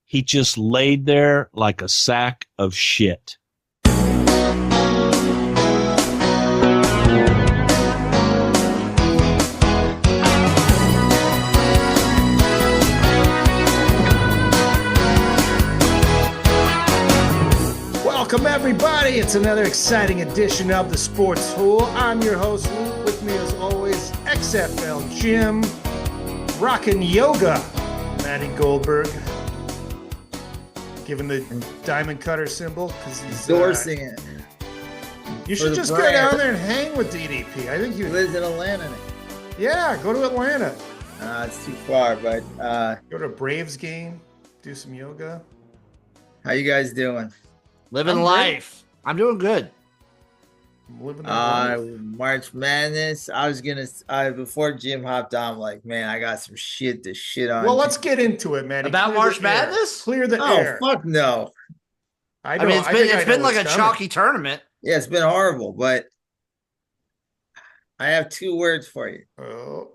he just laid there like a sack of shit. Welcome, everybody. It's another exciting edition of the Sports Fool. I'm your host, Luke. With me, as always, XFL Jim, rockin' yoga, Matty Goldberg, giving the diamond cutter symbol because he's endorsing it. You should just go down there and hang with DDP. I think he lives in Atlanta. Yeah, go to Atlanta. It's too far, but go to a Braves game, do some yoga. How you guys doing? Living life. I'm doing good. I'm living life. March Madness. I was gonna before Jim hopped on, I'm like, man, I got some shit to shit on. Well, let's get into it, man. About March Madness? Clear the air. Oh, fuck no. I mean, it's been like a chalky tournament. Yeah, it's been horrible, but I have two words for you. Oh.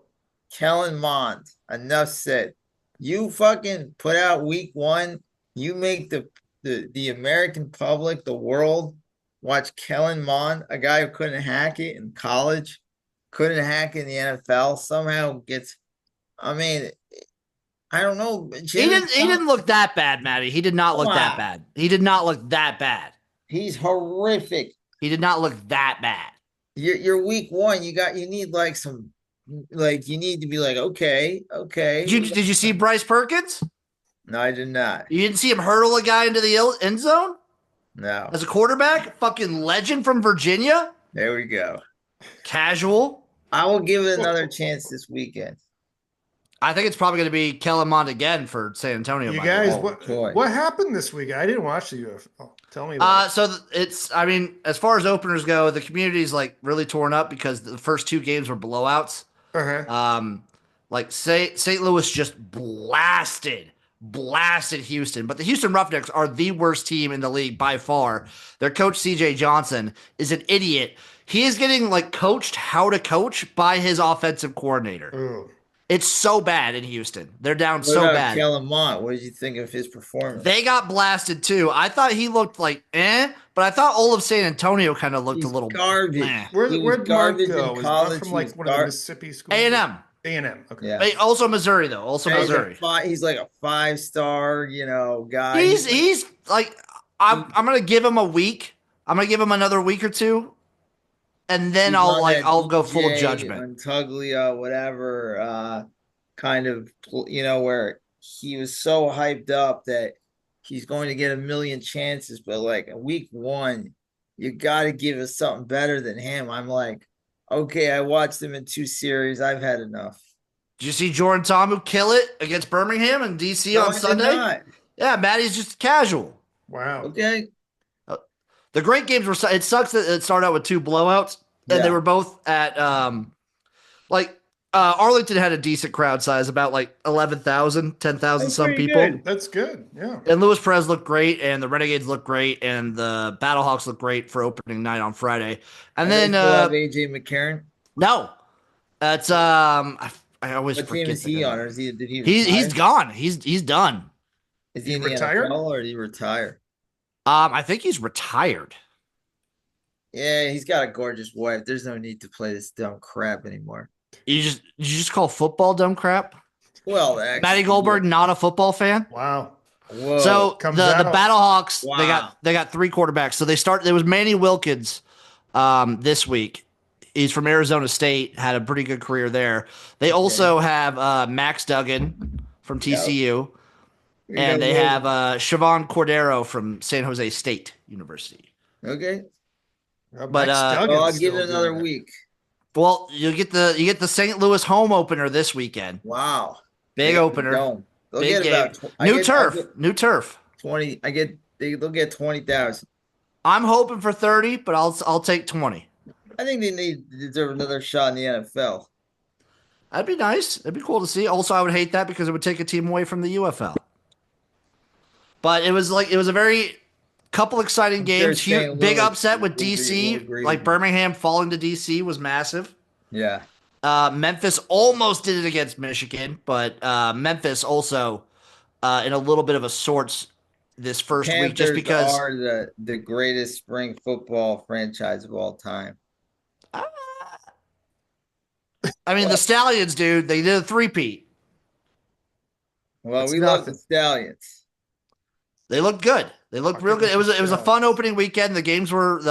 Kellen Mond. Enough said. You fucking put out week one. You make the American public, the world, watch Kellen Mond, a guy who couldn't hack it in college, couldn't hack it in the NFL, somehow gets. I mean, I don't know. He didn't look that bad, Matty. He did not look that bad. He did not look that bad. He's horrific. He did not look that bad. You're week one. You need like some, like you need to be like, okay. Did you see Bryce Perkins? No, I did not. You didn't see him hurdle a guy into the end zone? No. As a quarterback? Fucking legend from Virginia? There we go. Casual? I will give it another chance this weekend. I think it's probably going to be Kellen Mond again for San Antonio. You guys, what happened this week? I didn't watch the UFL. Tell me that. So I mean, as far as openers go, the community's like really torn up because the first two games were blowouts. Uh-huh. Like St. Louis just blasted Houston, but the Houston Roughnecks are the worst team in the league by far. Their coach CJ Johnson is an idiot. He is getting like coached how to coach by his offensive coordinator. Ooh. It's so bad in Houston. They're down what so about bad. Kellen Mond, what did you think of his performance? They got blasted too. I thought he looked like but I thought all of San Antonio kind of looked a little garbage. Where'd garbage Mark go? in college. From like one of the Mississippi schools? A&M. A&M. Okay. Yeah. Also Missouri though. Also Missouri. He's like a 5-star, guy. He's like I'm gonna give him a week. I'm gonna give him another week or two, and then I'll go full judgment. Tuglia, whatever, kind of where he was so hyped up that he's going to get a million chances, but like week one, you got to give us something better than him. I'm like, okay, I watched him in 2 series. I've had enough. Did you see Jordan Tomu kill it against Birmingham and DC on Sunday? Yeah, Matty's just casual. Wow. Okay. The great games were. It sucks that it started out with 2 blowouts, and they were both at Arlington had a decent crowd size, about like 11,000, 10,000 some people. Good. That's good. Yeah. And Louis Perez looked great, and the Renegades looked great, and the Battlehawks looked great for opening night on Friday. And then have AJ McCarron. No, that's I always what forget. Team is he on? Or he's gone. He's done. Is he in the NFL or did he retire? I think he's retired. Yeah, he's got a gorgeous wife. There's no need to play this dumb crap anymore. You just call football dumb crap? Well, Matty Goldberg, not a football fan. Wow. Whoa. So the Battlehawks, they got 3 quarterbacks. So there was Manny Wilkins this week. He's from Arizona State, had a pretty good career there. They also have Max Duggan from TCU, and they have Siobhan Cordero from San Jose State University. Okay. But I'll give it another week. Well, you get the St. Louis home opener this weekend. Wow, big opener, big game. New turf. 20. They'll get 20,000. I'm hoping for 30, but I'll take 20. I think they deserve another shot in the NFL. That'd be nice. It'd be cool to see. Also, I would hate that because it would take a team away from the UFL. But it was a very couple exciting games. Big upset with DC. Like Birmingham falling to DC was massive. Yeah. Memphis almost did it against Michigan, but Memphis also in a little bit of a sorts this first week, just Panthers because are the greatest spring football franchise of all time. I mean the Stallions, dude, they did a three-peat. Well, It's we love the nothing. Stallions. They looked good. They looked real good. It was a fun opening weekend. The games were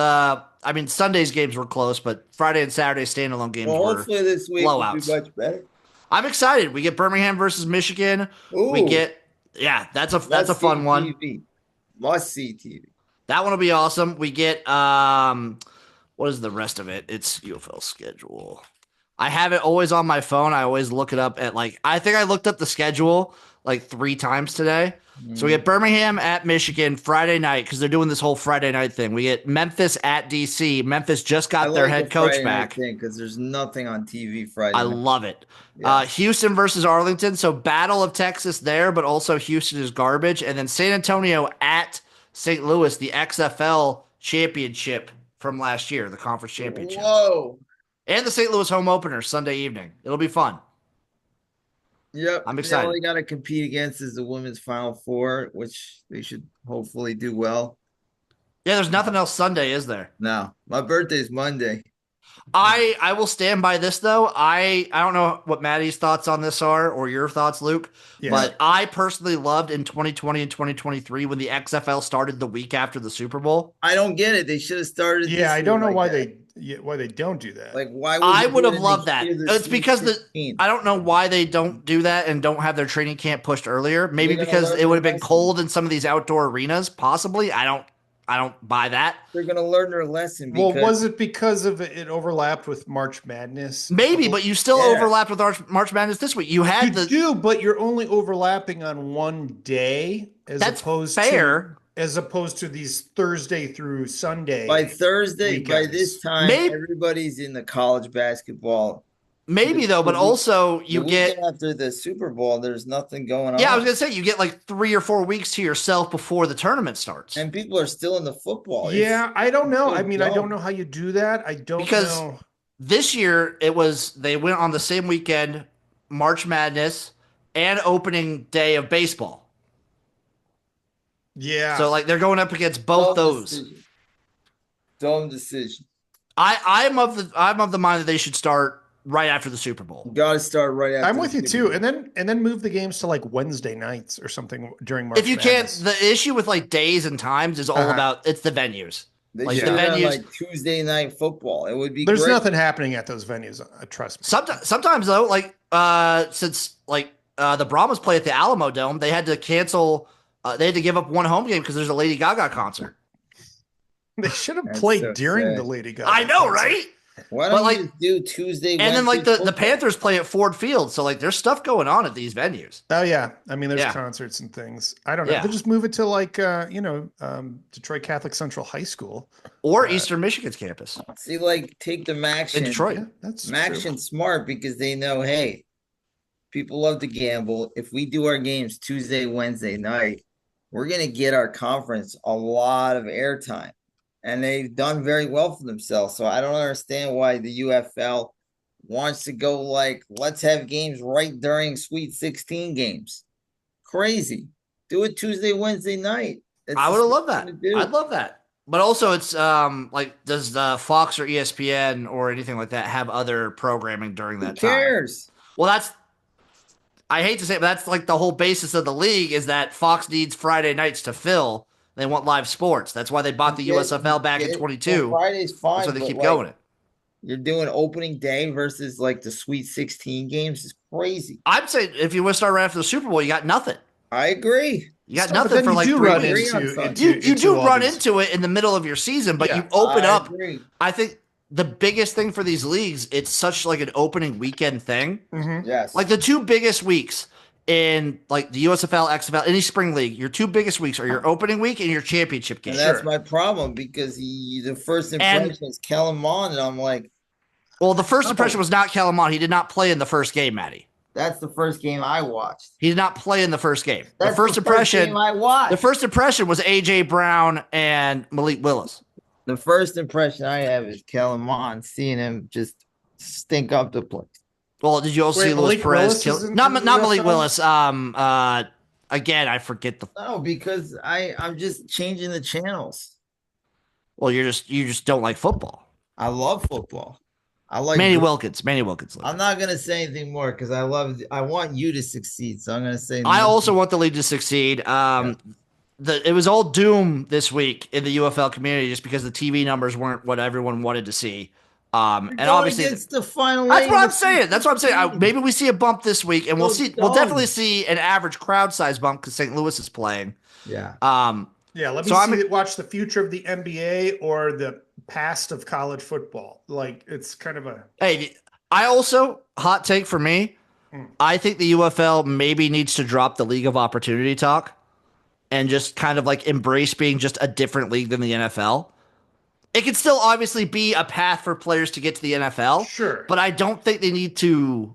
Sunday's games were close, but Friday and Saturday standalone games Well, were hopefully this week will be blowouts. much better. I'm excited. We get Birmingham versus Michigan. We Ooh, get that's a fun one. TV. Must see TV. That one will be awesome. We get what is the rest of it? It's UFL schedule. I have it always on my phone. I always look it up at I think I looked up the schedule like 3 times today. So we get Birmingham at Michigan Friday night because they're doing this whole Friday night thing. We get Memphis at DC. Memphis just got their head coach back because there's nothing on TV Friday. I love it. Yeah. Houston versus Arlington. So Battle of Texas there, but also Houston is garbage. And then San Antonio at St. Louis, the XFL championship from last year, the conference championship. Whoa. And the St. Louis home opener Sunday evening. It'll be fun. Yep. I'm excited. All they got to compete against is the women's Final Four, which they should hopefully do well. Yeah, there's nothing else Sunday, is there? No. My birthday's Monday. I will stand by this, though. I don't know what Maddie's thoughts on this are or your thoughts, Luke, but I personally loved in 2020 and 2023 when the XFL started the week after the Super Bowl. I don't get it. They should have started. Yeah, I don't know why they don't do that. Like, why I would have loved that. It's because I don't know why they don't do that and don't have their training camp pushed earlier. Maybe because it would have been cold in some of these outdoor arenas. Possibly. I don't buy that. They're going to learn their lesson. Well, was it because of it overlapped with March Madness? Maybe, but you still overlapped with March Madness this week. You do, but you're only overlapping on one day as opposed to these Thursday through Sunday. By this time, everybody's in the college basketball. Maybe though, but also you get after the Super Bowl, there's nothing going on. Yeah, I was gonna say you get like 3 or 4 weeks to yourself before the tournament starts, and people are still in the football. Yeah, I don't know. I mean, I don't know how you do that. I don't know. This year they went on the same weekend, March Madness and opening day of baseball. Yeah, so they're going up against both those. Dumb decision. I'm of the mind that they should start right after the Super Bowl. You got to start right after. I'm with you too, and then move the games to Wednesday nights or something during March. If you can't, the issue with days and times is all about it's the venues. They should have done Tuesday night football. It would be. There's nothing happening at those venues. Trust me. Sometimes though, since the Brahmas play at the Alamo Dome, they had to cancel. They had to give up one home game because there's a Lady Gaga concert. They should have played during the Lady Gaga. I know, right? Why don't you just do Tuesday? And then the Panthers play at Ford Field, so there's stuff going on at these venues. Oh yeah, I mean there's concerts and things. I don't know. They'll just move it to Detroit Catholic Central High School or Eastern Michigan's campus. See, take the Maction in Detroit. Yeah, that's Maction smart because they know, hey, people love to gamble. If we do our games Tuesday, Wednesday night, we're gonna get our conference a lot of airtime. And they've done very well for themselves. So I don't understand why the UFL wants to go let's have games right during Sweet 16 games. Crazy. Do it Tuesday, Wednesday night. I would have loved that. I'd love that. But also it's does the Fox or ESPN or anything like that have other programming during that time? Who cares? Well, I hate to say it, but that's the whole basis of the league is that Fox needs Friday nights to fill. They want live sports. That's why they bought the USFL back in 22. Well, Friday's fine. That's why they keep going it. You're doing opening day versus the Sweet 16 games is crazy. I'd say if you want to start right after the Super Bowl, you got nothing. I agree. You got nothing for 3 weeks. You do run into it in the middle of your season, but you open up. Agree. I think the biggest thing for these leagues, it's such an opening weekend thing. Mm-hmm. Yes. The 2 biggest weeks in the USFL, XFL, any spring league, your 2 biggest weeks are your opening week and your championship game. And that's my problem because the first impression is Kellen Mond, and I'm well, the first impression was not Kellen Mond. He did not play in the first game, Matty. That's the first game I watched. He did not play in the first game. That's the first game I watched. The first impression was AJ Brown and Malik Willis. The first impression I have is Kellen Mond, seeing him just stink up the place. Well, did you also see Luis Perez kill? Not Malik Willis. Again, I forget the. No, because I'm just changing the channels. Well, you just don't like football. I love football. I like Manny Wilkins. I'm not gonna say anything more because I want you to succeed. So I'm gonna say I also want the league to succeed. It was all doom this week in the UFL community just because the TV numbers weren't what everyone wanted to see. And obviously, against the final. that's what I'm saying. That's what I'm saying. Maybe we see a bump this week, and we'll see. We'll definitely see an average crowd size bump because St. Louis is playing. Yeah. Yeah. Let me watch the future of the NBA or the past of college football. Like it's kind of a. Hey, I also hot take for me. I think the UFL maybe needs to drop the League of Opportunity talk and just kind of like embrace being just a different league than the NFL. It could still obviously be a path for players to get to the NFL. Sure. But I don't think they need to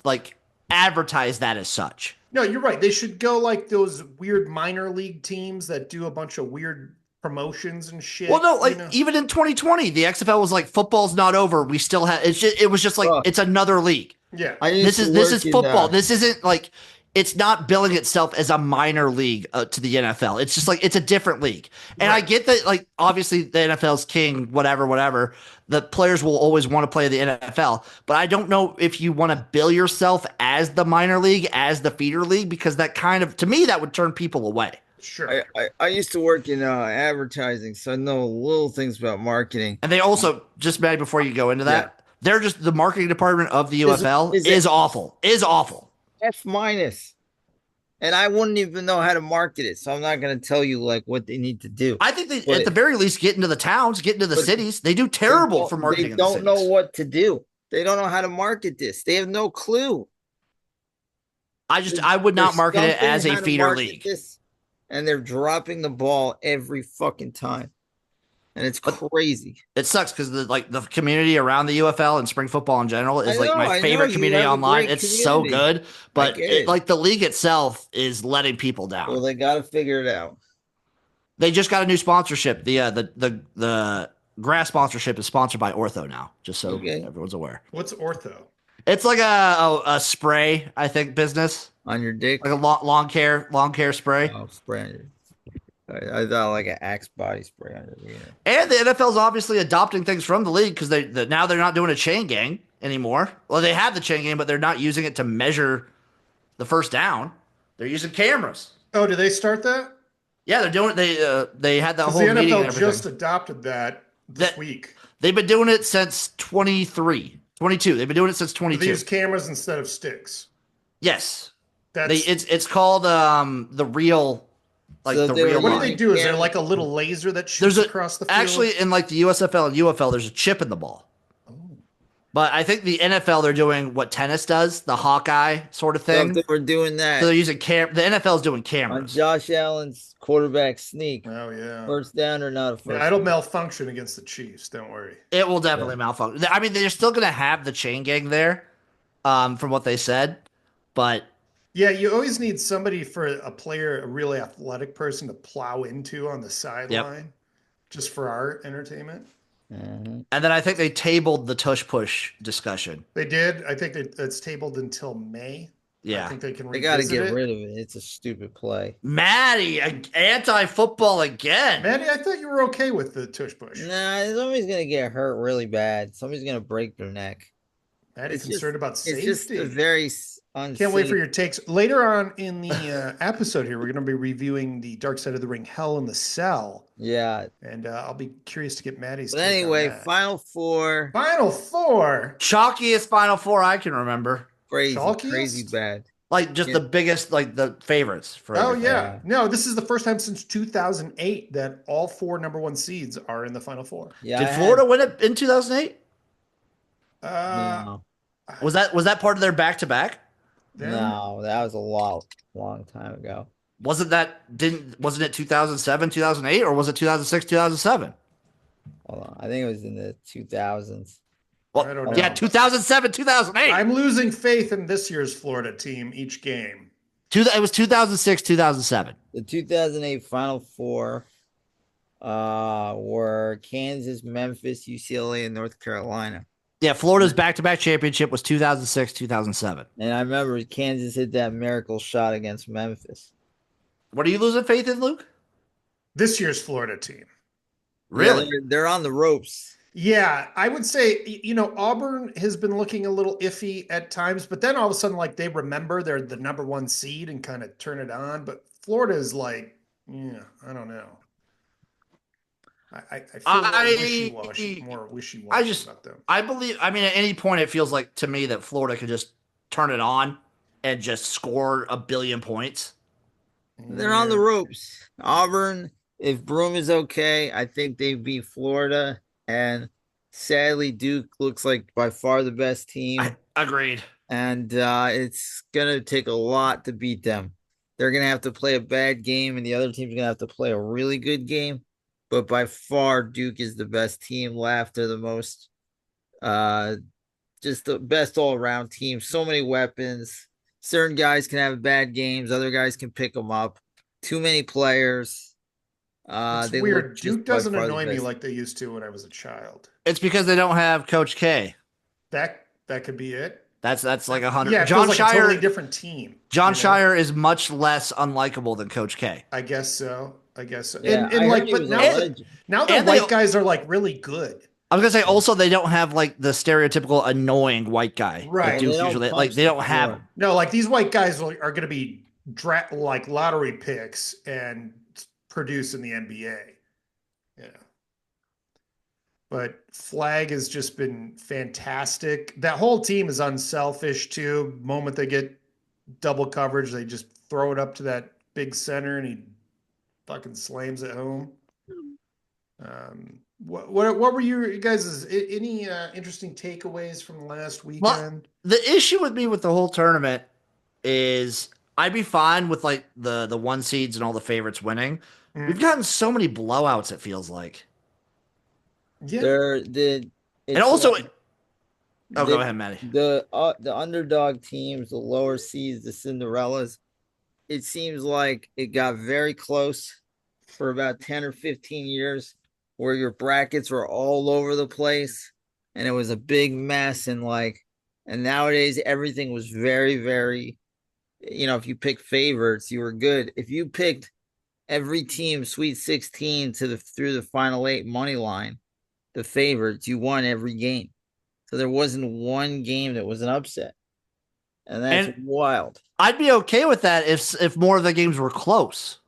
like advertise that as such. No, you're right. They should go like those weird minor league teams that do a bunch of weird promotions and shit. Well, no, like even in 2020, the XFL was like, football's not over. We still have it was just like it's another league. Yeah. This is football. This isn't like it's not billing itself as a minor league to the NFL. It's just like it's a different league. And I get that, like, obviously the NFL's king, whatever. The players will always want to play the NFL. But I don't know if you want to bill yourself as the minor league, as the feeder league, because that kind of, to me, that would turn people away. Sure. I used to work in advertising, so I know little things about marketing. And they also, just Maddie, before you go into that, they're just the marketing department of the UFL is awful. Is awful. F-. And I wouldn't even know how to market it, so I'm not going to tell you like what they need to do. I think they, at the very least, get into the towns, get into the cities. They do terrible for marketing. They don't know what to do. They don't know how to market this. They have no clue. I would not market it as a feeder league. And they're dropping the ball every fucking time. And it's crazy. It sucks because the community around the UFL and spring football in general is like my favorite community online. It's so good, but like the league itself is letting people down. Well, they got to figure it out. They just got a new sponsorship. The grass sponsorship is sponsored by Ortho now, just so everyone's aware. What's Ortho? It's like a spray, I think, business on your dick, like a lawn care spray. Oh, spray. I thought like an Axe body spray on your wiener. And the NFL's obviously adopting things from the league because now they're not doing a chain gang anymore. Well, they have the chain gang, but they're not using it to measure the first down. They're using cameras. Oh, did they start that? Yeah, they're doing it. They had that whole the meeting. NFL just adopted that this week. They've been doing it since 22. They've been doing it since 22. They use cameras instead of sticks. Yes, it's called the real. Like so the real what do they do? Is there like a little laser that shoots across the field? Actually, in like the USFL and UFL, there's a chip in the ball. Oh. But I think the NFL, they're doing what tennis does, the Hawkeye sort of thing. So we're doing that. So they're using the NFL is doing cameras. On Josh Allen's quarterback sneak. Oh, yeah. First down or not a first down? It'll malfunction against the Chiefs. Don't worry. It will definitely malfunction. I mean, they're still going to have the chain gang there from what they said. But yeah, you always need somebody for a player, a really athletic person to plow into on the sideline just for our entertainment. Mm-hmm. And then I think they tabled the tush push discussion. They did. I think it's tabled until May. Yeah. I think they can They got to get rid of it. It's a stupid play. Maddie, anti-football again. Maddie, I thought you were okay with the tush push. Nah, somebody's going to get hurt really bad. Somebody's going to break their neck. Maddie's concerned about safety. It's just a very unsafe. Can't wait for your takes. Later on in the episode here, we're going to be reviewing the Darkside of the Ring, Hell in the Cell. Yeah. And I'll be curious to get Maddie's take anyway, on that. Final Four. Final Four. Chalkiest Final Four I can remember. Crazy bad. Like just the biggest, like the favorites for everything. Yeah. No, this is the first time since 2008 that all 4 number 1 seeds are in the Final Four. Yeah. Did Florida win it in 2008? No. Was that part of their back-to-back? No, that was a long time ago. Wasn't it 2007, 2008, or was it 2006, 2007? Hold on. I think it was in the 2000s. Well, I don't know. Yeah, 2007, 2008. I'm losing faith in this year's Florida team each game. It was 2006, 2007. The 2008 Final Four were Kansas, Memphis, UCLA, and North Carolina. Yeah, Florida's back-to-back championship was 2006, 2007. And I remember Kansas hit that miracle shot against Memphis. What are you losing faith in, Luke? This year's Florida team. Really? Yeah, they're on the ropes. Yeah, I would say, Auburn has been looking a little iffy at times, but then all of a sudden, like they remember they're the number one seed and kind of turn it on. But Florida is like, yeah, I don't know. I feel more I wishy-washy just about them. I believe. I mean, at any point, it feels like to me that Florida could just turn it on and just score a billion points. They're on the ropes. Auburn, if Broome is okay, I think they beat Florida. And sadly, Duke looks like by far the best team. Agreed. And it's going to take a lot to beat them. They're going to have to play a bad game, and the other team's going to have to play a really good game. But by far, Duke is the best team left. They're the most, just the best all-around team. So many weapons. Certain guys can have bad games. Other guys can pick them up. Too many players. It's weird. Duke doesn't annoy me like they used to when I was a child. It's because they don't have Coach K. That could be it. That's like 100. Yeah, John Shire, a totally different team. John Shire is much less unlikable than Coach K. I guess so. Yeah, now the white guys are like really good. I was gonna say also they don't have like the stereotypical annoying white guy. Right. Duke usually they don't have him. No, like these white guys are going to be like lottery picks and produce in the NBA. Yeah. But Flag has just been fantastic. That whole team is unselfish too. Moment they get double coverage, they just throw it up to that big center and he fucking slams it home. What were you guys' any interesting takeaways from last weekend? Well, the issue with me with the whole tournament is I'd be fine with like the one seeds and all the favorites winning. We've gotten so many blowouts, it feels like. Yeah. And also go ahead, Maddie. The underdog teams, the lower seeds, the Cinderellas, it seems like it got very close for about 10 or 15 years where your brackets were all over the place and it was a big mess. And nowadays everything was very, very, if you picked favorites, you were good. If you picked every team Sweet 16 through the final 8 money line, the favorites, you won every game. So there wasn't one game that was an upset. And that's wild. I'd be okay with that if more of the games were close.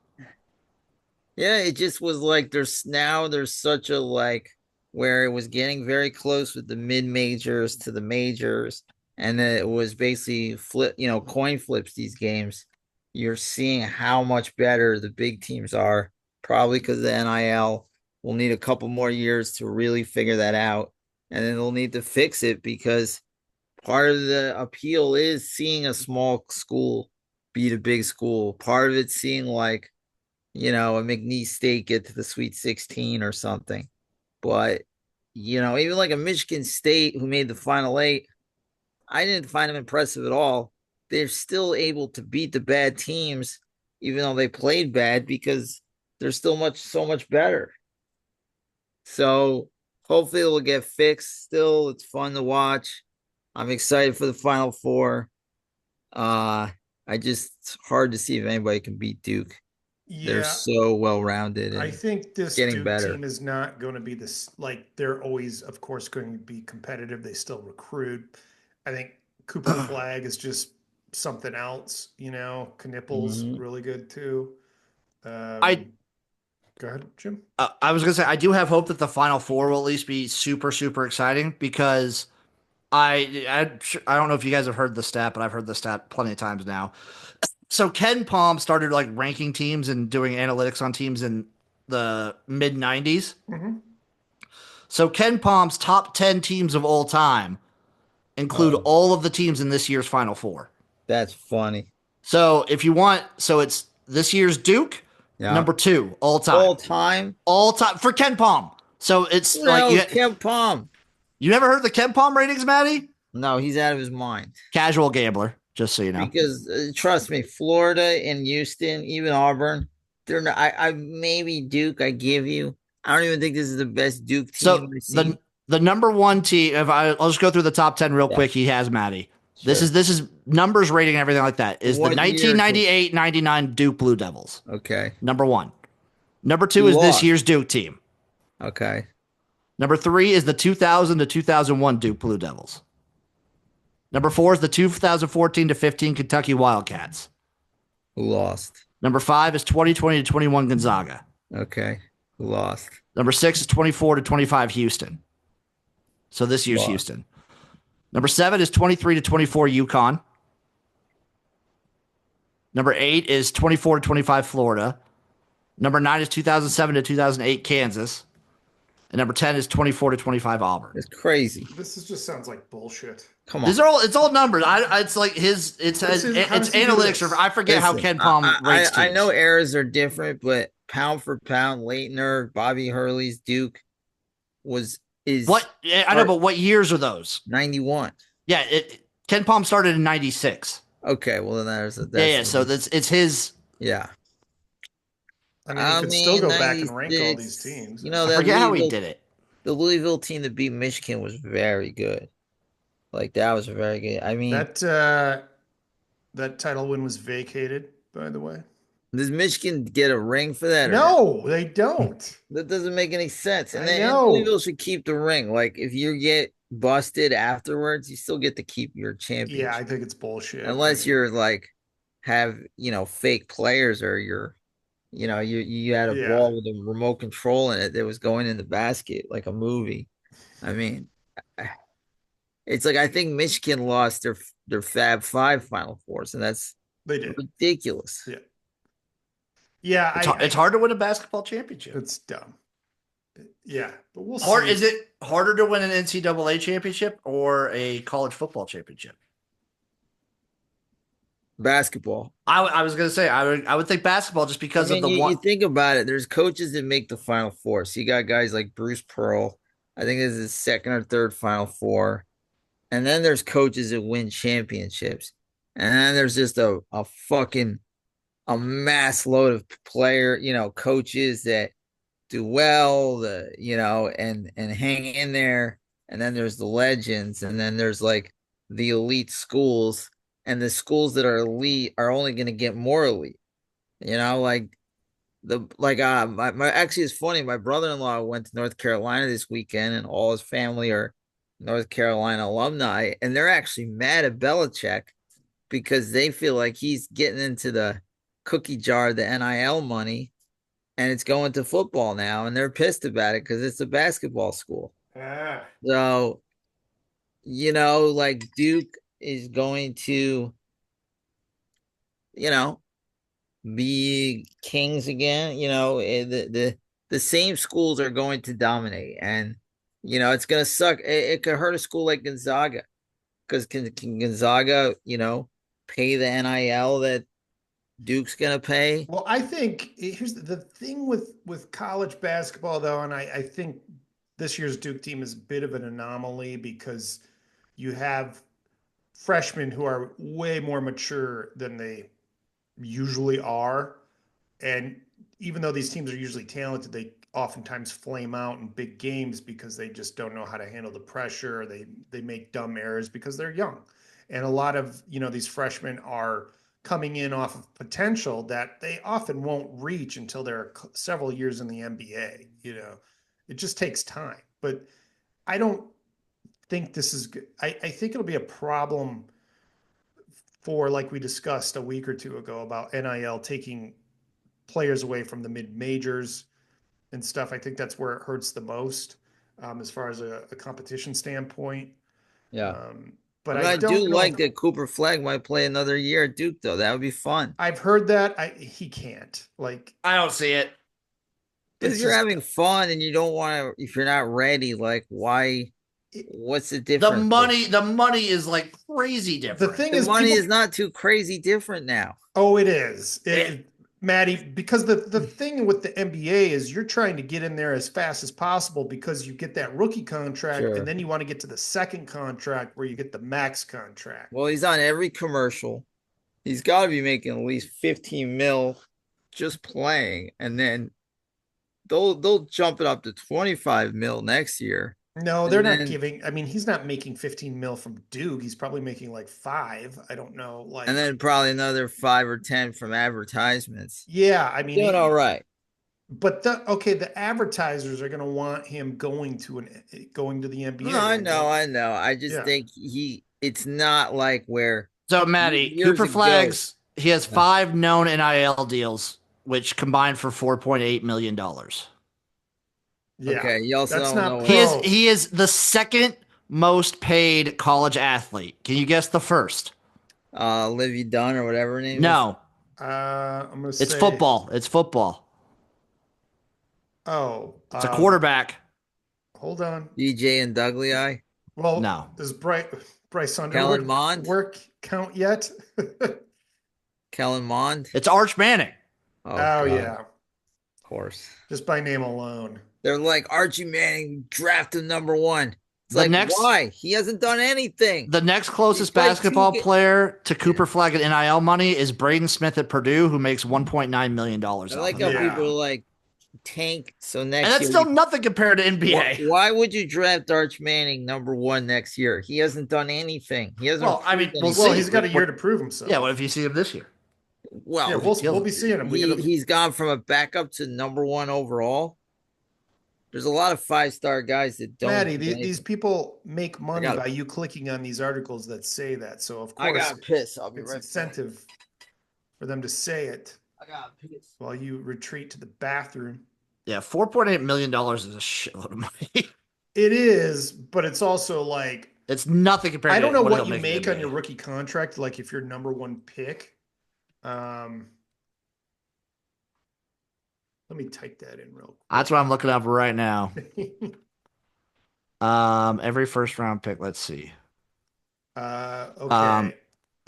Yeah, it just was like there's such a where it was getting very close with the mid-majors to the majors, and then it was basically coin flips these games. You're seeing how much better the big teams are, probably because the NIL will need a couple more years to really figure that out, and then they'll need to fix it because part of the appeal is seeing a small school beat a big school. Part of it's seeing a McNeese State get to the Sweet 16 or something. But, even like a Michigan State who made the Final 8, I didn't find them impressive at all. They're still able to beat the bad teams, even though they played bad, because they're still so much better. So hopefully it'll get fixed. Still, it's fun to watch. I'm excited for the Final Four. It's hard to see if anybody can beat Duke. Yeah, they're so well-rounded. I think this Duke team is not going to be this, they're always, of course, going to be competitive. They still recruit. I think Cooper Flag is just something else, Knippel's really good too. Go ahead, Jim. I was going to say, I do have hope that the Final Four will at least be super, super exciting because I don't know if you guys have heard the stat, but I've heard the stat plenty of times now. So Ken Palm started ranking teams and doing analytics on teams in the mid 90s. Mm-hmm. So Ken Palm's top 10 teams of all time include all of the teams in this year's Final Four. That's funny. So if you want, it's this year's Duke, number 2 all time. All time for Ken Palm. So it's Ken Palm. You never heard the Ken Palm ratings, Maddie? No, he's out of his mind. Casual gambler. Just so you know, because trust me, Florida and Houston, even Auburn, they're not. I maybe Duke. I give you. I don't even think this is the best Duke team. So the number 1 team. I'll just go through the top 10 real quick. He has Maddie. Sure. This is numbers, rating, and everything like that. Is What the year? 1998-99 Duke Blue Devils. Okay. Number 1. Number 2 Who is this lost? year's Duke team. Okay. Number 3 is the 2000 to 2001 Duke Blue Devils. Number 4 is the 2014 to 15 Kentucky Wildcats. Who lost? Number 5 is 2020 to 21 Gonzaga. Okay. Who lost? Number 6 is 24 to 25 Houston. So this year's Lost. Houston. Number 7 is 23 to 24 UConn. Number 8 is 24 to 25 Florida. Number 9 is 2007 to 2008 Kansas. And number 10 is 24 to 25 Auburn. It's crazy. Just sounds like bullshit. Come on. It's all numbers. It's like it's analytics. Or I forget how Ken Palm rates teams. I know eras are different, but pound for pound, Leitner, Bobby Hurley's Duke what I know, but what years are those? 91. Yeah, Ken Palm started in 96. Okay, well then that's So it's his. Yeah. I mean, you could still go back and rank all these teams. You know, I forget how he did it. The Louisville team that beat Michigan was very good. Like that was very good. I mean, that title win was vacated, by the way. Does Michigan get a ring for that? No, they don't. That doesn't make any sense. And I then know. Louisville should keep the ring. Like if you get busted afterwards, you still get to keep your championship. Yeah, I think it's bullshit. Unless you're like have fake players or you're you had a ball with a remote control in it that was going in the basket like a movie. I mean, it's like I think Michigan lost their Fab Five Final Fours, and they did ridiculous. Yeah. Yeah, it's hard to win a basketball championship. It's dumb. Yeah, but we'll see. Is it harder to win an NCAA championship or a college football championship? Basketball. I was gonna say I would think basketball just because of the one. You think about it. There's coaches that make the Final Four. So you got guys like Bruce Pearl. I think this is his second or third Final Four, and then there's coaches that win championships, and then there's just a mass load of coaches that do well, and hang in there. And then there's the legends, and then there's like the elite schools, and the schools that are elite are only going to get more elite. Actually it's funny. My brother-in-law went to North Carolina this weekend, and all his family are North Carolina alumni, and they're actually mad at Belichick because they feel like he's getting into the cookie jar, the NIL money, and it's going to football now, and they're pissed about it because it's a basketball school. So, like Duke is going to, be kings again. The same schools are going to dominate, and it's going to suck. It could hurt a school like Gonzaga, because can Gonzaga, pay the NIL that Duke's gonna pay? Well, I think here's the thing with college basketball, though, and I think this year's Duke team is a bit of an anomaly because you have freshmen who are way more mature than they usually are, and even though these teams are usually talented, they oftentimes flame out in big games because they just don't know how to handle the pressure. They make dumb errors because they're young, and a lot of these freshmen are coming in off of potential that they often won't reach until they're several years in the NBA. It just takes time. But I don't think this is good. I think it'll be a problem for, like we discussed a week or two ago about NIL taking players away from the mid-majors and stuff. I think that's where it hurts the most as far as a competition standpoint. Yeah. But I do like that Cooper Flagg might play another year at Duke, though. That would be fun. I've heard that. He can't. I don't see it. If you're having fun and you don't want to, if you're not ready, like why? What's the difference? The money is like crazy different. The thing the is, money is not too crazy different now. Oh, it is. Maddie, because the thing with the NBA is you're trying to get in there as fast as possible because you get that rookie contract, and then you want to get to the second contract where you get the max contract. Well, he's on every commercial. He's got to be making at least 15 mil just playing, and then they'll jump it up to 25 mil next year. No, they're And not then giving. I mean, he's not making 15 mil from Duke. He's probably making like 5. I don't know. and Like, then probably another 5 or 10 from advertisements. yeah, I mean, Doing all right. but the advertisers are going to want him going to the No, NBA, I man. know, I know. I just Yeah. think it's not like where So, Maddie, years Cooper ago. Flags, he has 5 known NIL deals, which combined for $4.8 million. Yeah. Okay, you also That's don't know not what pro. He is the second most paid college athlete. Can you guess the first? Livy Dunn or whatever her name is. No, I'm going to it's say, football. It's football. oh, It's a quarterback. hold on. DJ and Dougley. Well, No, does Bryce Kellen Underwood Mond. work count yet? Kellen Mond. it's Arch Manning. Oh Oh God, of yeah, course. just by name alone. They're like Archie Manning drafted #1. It's The like next, why? He hasn't done anything. the next closest He's played basketball two. player to Cooper Flag and NIL money is Braden Smith at Purdue, who makes $1.9 million I off like of how it. Yeah. people are like tank. So And next that's year, still nothing compared to NBA. why would you draft Arch Manning #1 next year? He hasn't done anything. He hasn't. Well, I mean, we'll Well, see. he's got a year to prove himself. Yeah, what if you see him this year? Yeah, Well, we'll be seeing him. he's gone from a backup to #1 overall. There's a lot of 5-star guys that don't Maddie, do these anything. people make money got- by you clicking on these articles that say that. So of I course got pissed. I'll be it's right back. incentive for them to say it I got pissed. while you retreat to the bathroom. Yeah, $4.8 million is a shitload of money. It is, but it's also like It's nothing compared I to don't know what what he'll you make in make the on your NBA. rookie contract, like if you're #1 pick. Let me type that in real That's what I'm looking up right now. quick. Every first round pick. Let's see. Okay.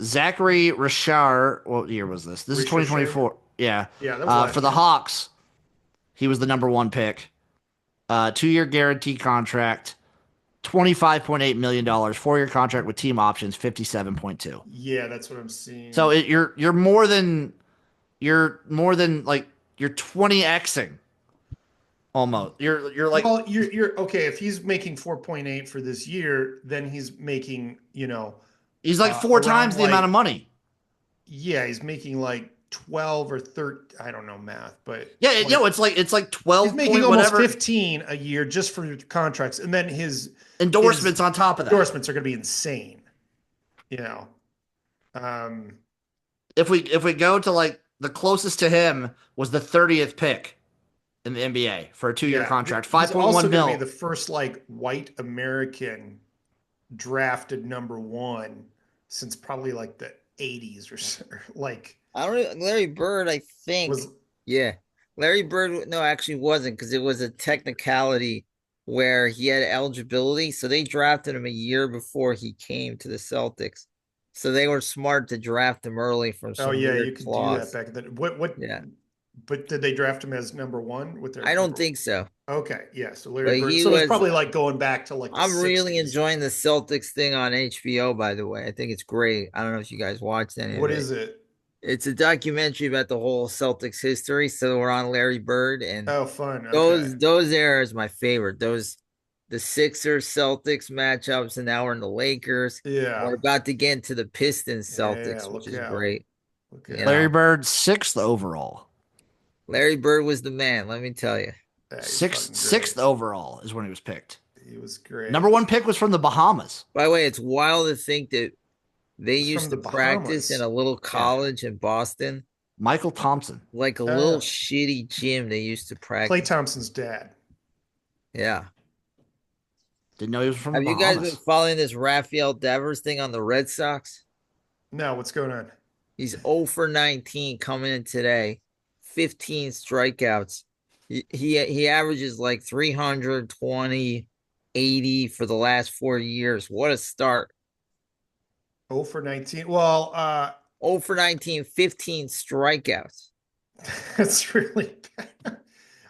Zachary Richard. What year was this? This is Richard 2024. Yeah. Yeah, that was last For the year. Hawks, he was the #1 pick. 2-year guarantee contract, $25.8 million. 4-year contract with team options, 57.2. Yeah, that's what I'm seeing. So you're more than like you're 20xing almost. You're like well, you're okay. If he's making 4.8 for this year, then he's making, he's like 4 around times the amount of money. yeah, he's making like 12 or 13. I don't know math, but Yeah, like, it's like 12 he's making point almost whatever 15 a year just for contracts, and then his endorsements on top of that. endorsements are going to be insane. You know, um, If we go to like the closest to him was the 30th pick in the NBA for a 2-year yeah, contract, he's also 5.1 going to mil. be the first like white American drafted #1 since probably like the 80s or so. Like I don't. Larry Bird, I think. was Yeah, Larry Bird. No, actually wasn't because it was a technicality where he had eligibility, so they drafted him a year before he came to the Celtics. So they were smart to draft him early from oh some yeah, weird you could do that clause. back then. What? Yeah, But did they draft him as #1 with their I don't number? think so. Okay, yeah. So But Larry Bird. he So it's was. probably like going back to like the I'm really 60s. enjoying the Celtics thing on HBO, by the way. I think it's great. I don't know if you guys watched any What of it. is it? It's a documentary about the whole Celtics history. So we're on Larry Bird, and Oh, fun. Okay. those eras my favorite. The Sixers Celtics matchups, and now we're in the Lakers. Yeah. We're about to get into the Pistons Yeah, Celtics, which look is out. great. Look You out. Larry know. Bird, 6th overall. Larry Bird was the man, let me tell you. Yeah, he's Sixth fucking great. 6th overall is when he was picked. He was great. #1 pick was from the Bahamas. By the way, it's wild to think that they He's used to from the practice Bahamas. in a little college in Boston, Michael Thompson. like a Oh, little yeah. shitty gym they used to Klay practice. Thompson's dad. Yeah. Didn't know he was from Have the you guys been Bahamas. following this Rafael Devers thing on the Red Sox? No, what's going on? He's 0 for 19 coming in today, 15 strikeouts. He averages like 320, 80 for the last 4 years. What a start. 0 for 19. Well, 0 for 19, 15 strikeouts. that's really bad.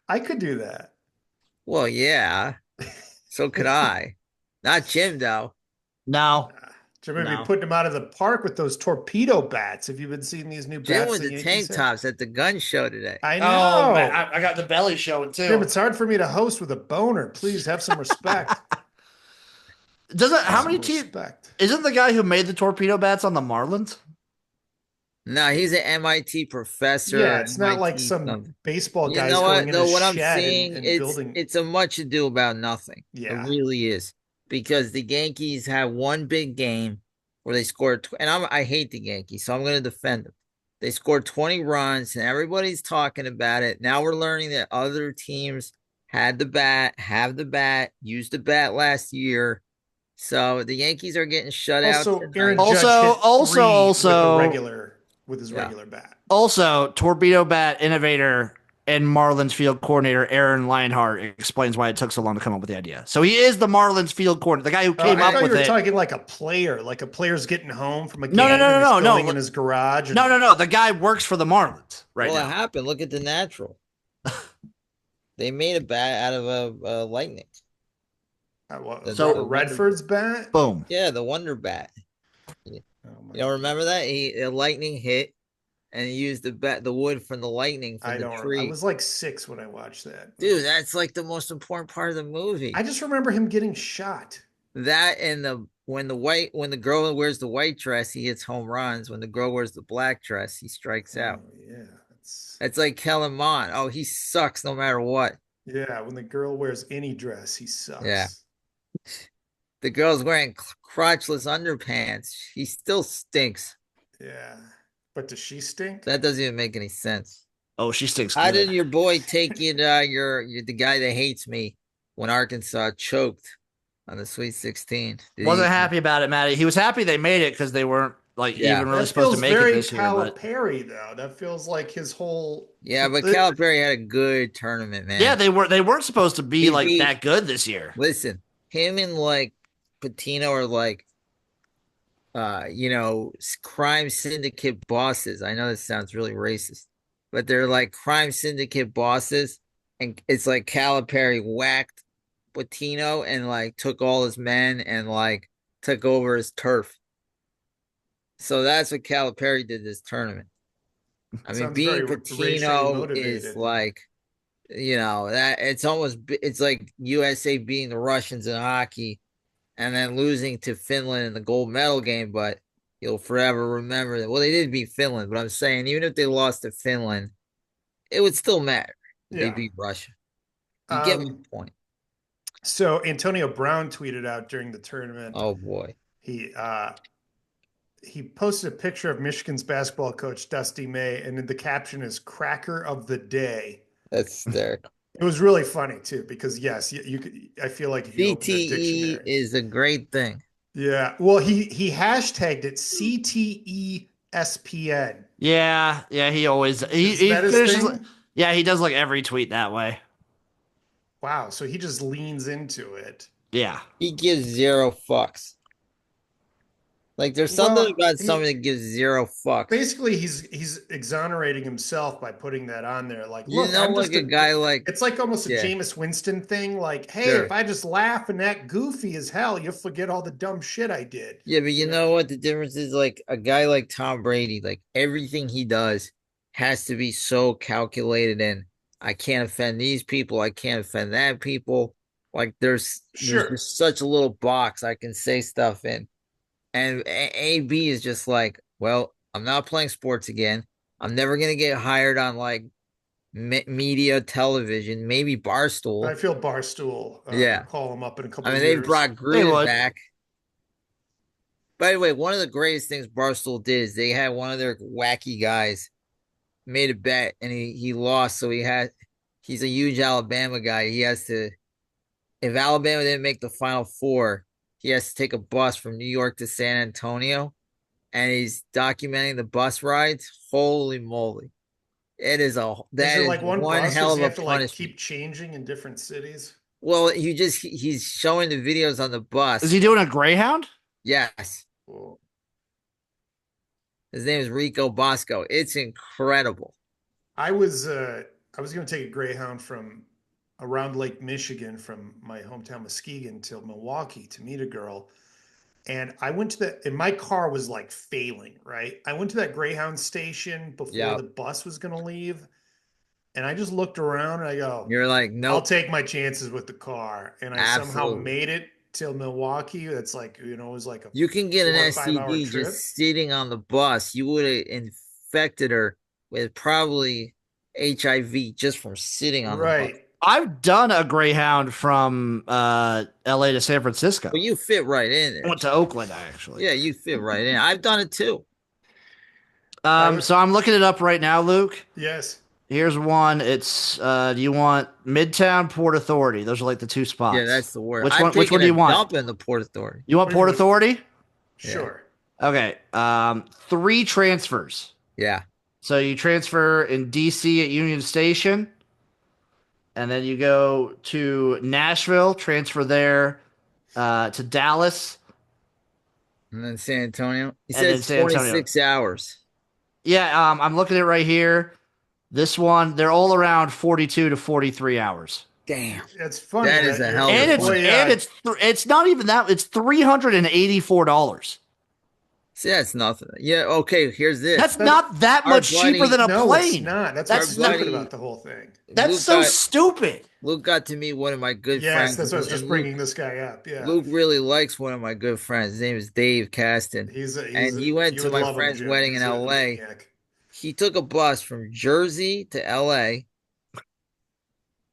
I could do that. Well, yeah, so could I. Not Jim, though. No. Jim would No. be putting him out of the park with those torpedo bats. Have you been seeing these new Jim bats? with the the Yankees tank have? tops at the gun show today. I know. Oh, man, I got the belly showing too. Jim, it's hard for me to host with a boner. Please have some respect. Doesn't how Some many teams? respect. Isn't the guy who made the torpedo bats on the Marlins? No, he's an MIT professor, Yeah, or it's not like MIT some something. baseball You guys know going what? in Though his what I'm shed seeing, and it's building. it's a much ado about nothing. It Yeah. really is. Because the Yankees had one big game where they scored, and I hate the Yankees, so I'm going to defend them. They scored 20 runs, and everybody's talking about it. Now we're learning that other teams had the bat, have the bat, used the bat last year. So the Yankees are getting shut out Also, Aaron tonight. Judge hit three with his Yeah. regular bat. Also, torpedo bat innovator and Marlins field coordinator Aaron Lionheart explains why it took so long to come up with the idea. So he is the Marlins field coordinator, the guy who came I up thought you with were it. talking like a player's getting home from a No, no, game and no, he's no, no, going no, in his garage. And, no. The guy works for the Marlins right Well, it now. happened. Look at the natural. They made a bat out of a lightning. Robert Redford's bat. Boom. Yeah, the Wonder Bat. You don't remember that? A lightning hit, and he used the wood from the lightning from the tree. I was like 6 when I watched that. Dude, that's like the most important part of the movie. I just remember him getting shot. That and when the girl wears the white dress, he hits home runs. When the girl wears the black dress, he strikes out. Yeah, it's like Kellen Mond. Oh, he sucks no matter what. Yeah, when the girl wears any dress, he sucks. Yeah. The girl's wearing crotchless underpants. He still stinks. Yeah. But does she stink? That doesn't even make any sense. Oh, she stinks. How did your boy take you to you're the guy that hates me when Arkansas choked on the Sweet 16? Wasn't happy about it, Matty. He was happy they made it because they weren't even really supposed to make it this year. But Calipari, though, that feels like his whole. Yeah, but Calipari had a good tournament, man. Yeah, they weren't supposed to be that good this year. Listen, him and like Patino are like, crime syndicate bosses. I know this sounds really racist, but they're like crime syndicate bosses, and it's like Calipari whacked Patino and like took all his men and like took over his turf. So that's what Calipari did this tournament. I mean, being Patino is like, that it's like USA beating the Russians in hockey and then losing to Finland in the gold medal game, but you'll forever remember that. Well, they did beat Finland, but I'm saying even if they lost to Finland, it would still matter if they beat Russia. You get my point. So Antonio Brown tweeted out during the tournament. Oh boy. He posted a picture of Michigan's basketball coach, Dusty May, and the caption is "Cracker of the Day." That's hysterical. It was really funny too, because yes, you could. I feel like if you CTE is a great thing. Yeah, well, he hashtagged it CTESPN. Yeah, he always he finishes. Yeah, he does like every tweet that way. Wow, so he just leans into it. Yeah, he gives zero fucks. Like there's something about someone that gives zero fucks. Basically, he's exonerating himself by putting that on there. Like, look, I'm just a guy like it's like almost a Jameis Winston thing. Like, hey, if I just laugh and act goofy as hell, you'll forget all the dumb shit I did. Yeah, but you know what the difference is? Like a guy like Tom Brady, like everything he does has to be so calculated in. I can't offend these people. I can't offend that people. Like there's just such a little box I can say stuff in. And AB is just like, well, I'm not playing sports again. I'm never going to get hired on like media television, maybe Barstool. I feel Barstool. Call them up in a couple of years. They brought Gruden back. By the way, one of the greatest things Barstool did is they had one of their wacky guys made a bet and he lost. So he's a huge Alabama guy. He has to, if Alabama didn't make the Final Four, he has to take a bus from New York to San Antonio, and he's documenting the bus rides. Holy moly. It is one hell of a punishment. Like keep changing in different cities? Well, he's showing the videos on the bus. Is he doing a Greyhound? Yes. Cool. His name is Rico Bosco. It's incredible. I was going to take a Greyhound from around Lake Michigan from my hometown Muskegon to Milwaukee to meet a girl. And I went to and my car was like failing, right? I went to that Greyhound station before the bus was going to leave. And I just looked around and I go, you're like, no, I'll take my chances with the car. And I somehow made it till Milwaukee. That's like, it was like a You can get 4 an or 5 hour STD trip. just sitting on the bus. You would have infected her with probably HIV just from sitting on the bus. Right. I've done a Greyhound from LA to San Francisco. Well, you fit right in I there. went to Oakland, actually. Yeah, you fit right in. I've done it too. So I'm looking it up right now, Luke. Yes. Here's one. It's do you want Midtown, Port Authority? Those are like the two spots. Yeah, that's the word. Which one do you want? Dump in the Port Authority. You want Port Authority? Sure. Okay. 3 transfers. Yeah. So you transfer in DC at Union Station, and then you go to Nashville, transfer there to Dallas. And then San Antonio. He And then says San Antonio. 26 hours. Yeah, I'm looking at it right here. This one, they're all around 42 to 43 hours. Damn. It's funny. That is a hell of And a it's flight. it's not even that. It's $384. See, that's nothing. Yeah, okay, here's this. That's not that Our much cheaper buddy- than a No, plane. it's not. That's Our what's stupid buddy- about the whole thing. That's Luke so got- stupid. Luke got to meet one of my good Yes, friends. that's what I was just and bringing this guy up. Yeah. Luke really likes one of my good friends. His name is Dave Caston. And he went you to would my love him, friend's Jim. wedding He's in a LA. maniac. He took a bus from Jersey to LA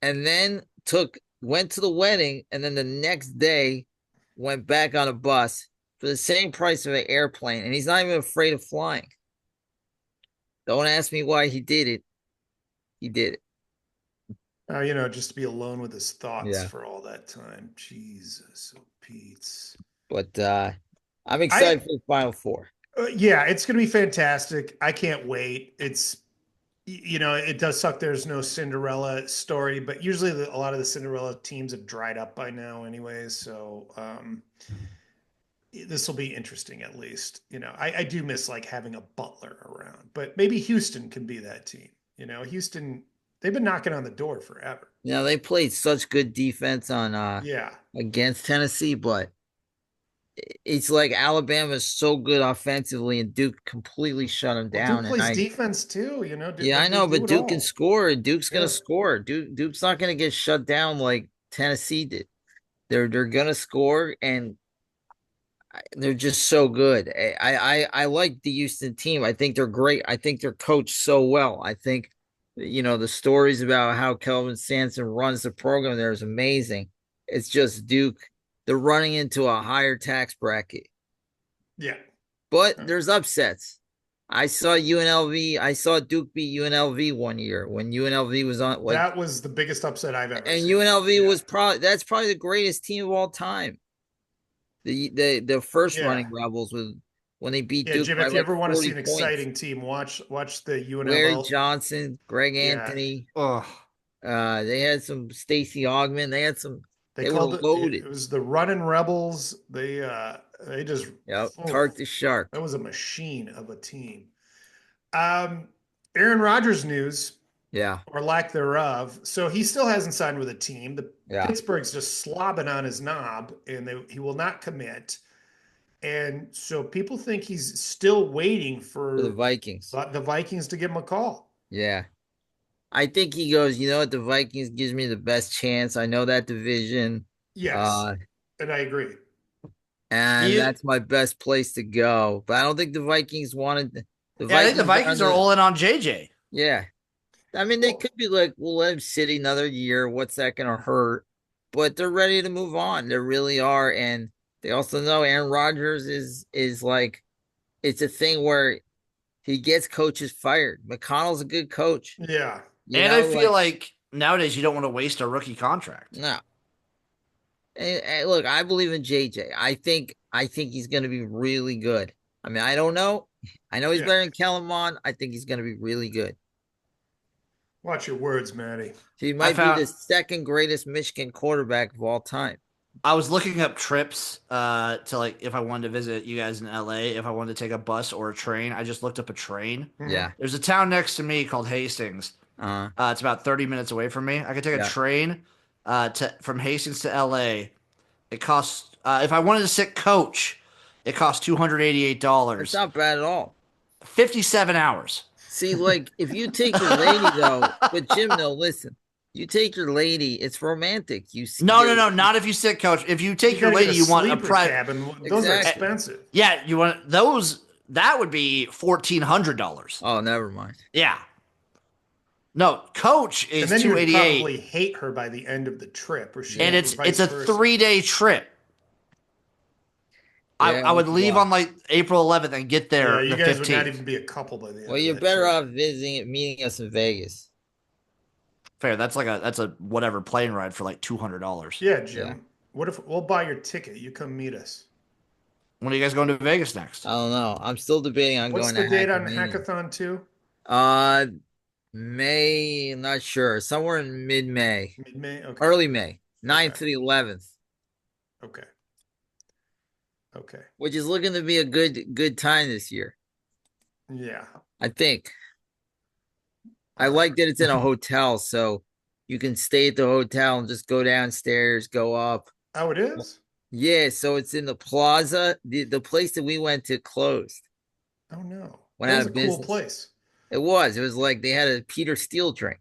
and then went to the wedding, and then the next day went back on a bus for the same price of an airplane, and he's not even afraid of flying. Don't ask me why he did it. He did it. Just to be alone with his thoughts Yeah. for all that time. Jesus, oh Pete's. But I'm excited for the Final Four. Yeah, it's going to be fantastic. I can't wait. It does suck there's no Cinderella story, but usually a lot of the Cinderella teams have dried up by now anyways. So this will be interesting at least. I do miss like having a Butler around, but maybe Houston can be that team. Houston, they've been knocking on the door forever. They played such good defense on against Tennessee, but it's like Alabama is so good offensively, and Duke completely shut them down. Duke plays defense too, Yeah, I know, but Duke can score. Duke's gonna score. Duke's not gonna get shut down like Tennessee did. They're gonna score, and they're just so good. I like the Houston team. I think they're great. I think they're coached so well. I think the stories about how Kelvin Sampson runs the program there is amazing. It's just Duke. They're running into a higher tax bracket. Yeah. But there's upsets. I saw UNLV. I saw Duke beat UNLV one year when UNLV was on. That was the biggest upset I've ever and seen. UNLV was that's probably the greatest team of all time. The first running Rebels when they beat Duke. Jim, if you ever want to see an exciting team, watch the UNLV. Ware Johnson, Greg Anthony. They had some Stacey Augmon. They had some. They were loaded. It was the running Rebels. They just Tart the Shark. That was a machine of a team. Aaron Rodgers news, or lack thereof. So he still hasn't signed with a team. Pittsburgh's just slobbing on his knob, and he will not commit. And so people think he's still waiting for the Vikings. The Vikings to give him a call. Yeah. I think he goes, what? The Vikings gives me the best chance. I know that division. Yes. And I agree. And that's my best place to go. But I don't think the Vikings wanted I think the Vikings are all in on JJ. Yeah. I mean, they could be like, we'll let him sit another year. What's that going to hurt? But they're ready to move on. They really are. And they also know Aaron Rodgers is like, it's a thing where he gets coaches fired. McConnell's a good coach. Yeah. I feel like nowadays you don't want to waste a rookie contract. No. And look, I believe in JJ. I think he's going to be really good. I mean, I don't know. I know he's better than Kellen Mond. I think he's going to be really good. Watch your words, Matty. He might be the second greatest Michigan quarterback of all time. I was looking up trips to like if I wanted to visit you guys in LA, if I wanted to take a bus or a train. I just looked up a train. Yeah. There's a town next to me called Hastings. It's about 30 minutes away from me. I could take a train from Hastings to LA. It costs if I wanted to sit coach, it costs $288. It's not bad at all. 57 hours. See, like if you take your lady though, but Jim, no, listen. You take your lady. It's romantic. No, not if you sit, coach. If you take your gotta lady, get a you want a sleeper private. cabin. Those are Exactly. expensive. Yeah, you want those. That would be $1,400. Oh, never mind. Yeah. No, coach is And then you would 288, probably hate her by the end of the trip, or she and or it's vice a versa. 3-day trip. Yeah, I would leave on like April 11th and get there Yeah, you the guys would not 15th. even be a couple by the end. Well, of you're that better trip. off meeting us in Vegas. Fair. That's a whatever plane ride for like $200. Yeah, Jim. Yeah. What if we'll buy your ticket? You come meet us. When are you guys going to Vegas next? I don't know. I'm still debating on What's going the to date on Hackamania. Hackathon 2? May, not sure. Somewhere in mid-May. Mid-May? Okay. Early May. 9th Okay. to the 11th. Okay. Okay. Which is looking to be a good time this year. Yeah. I think. I like that it's in a hotel, so you can stay at the hotel and just go downstairs, go up. Oh, it is? Yeah, so it's in the plaza. The place that we went to closed. Oh no. Went That out was of a cool business. place. It was. It was like they had a Peter Steele drink.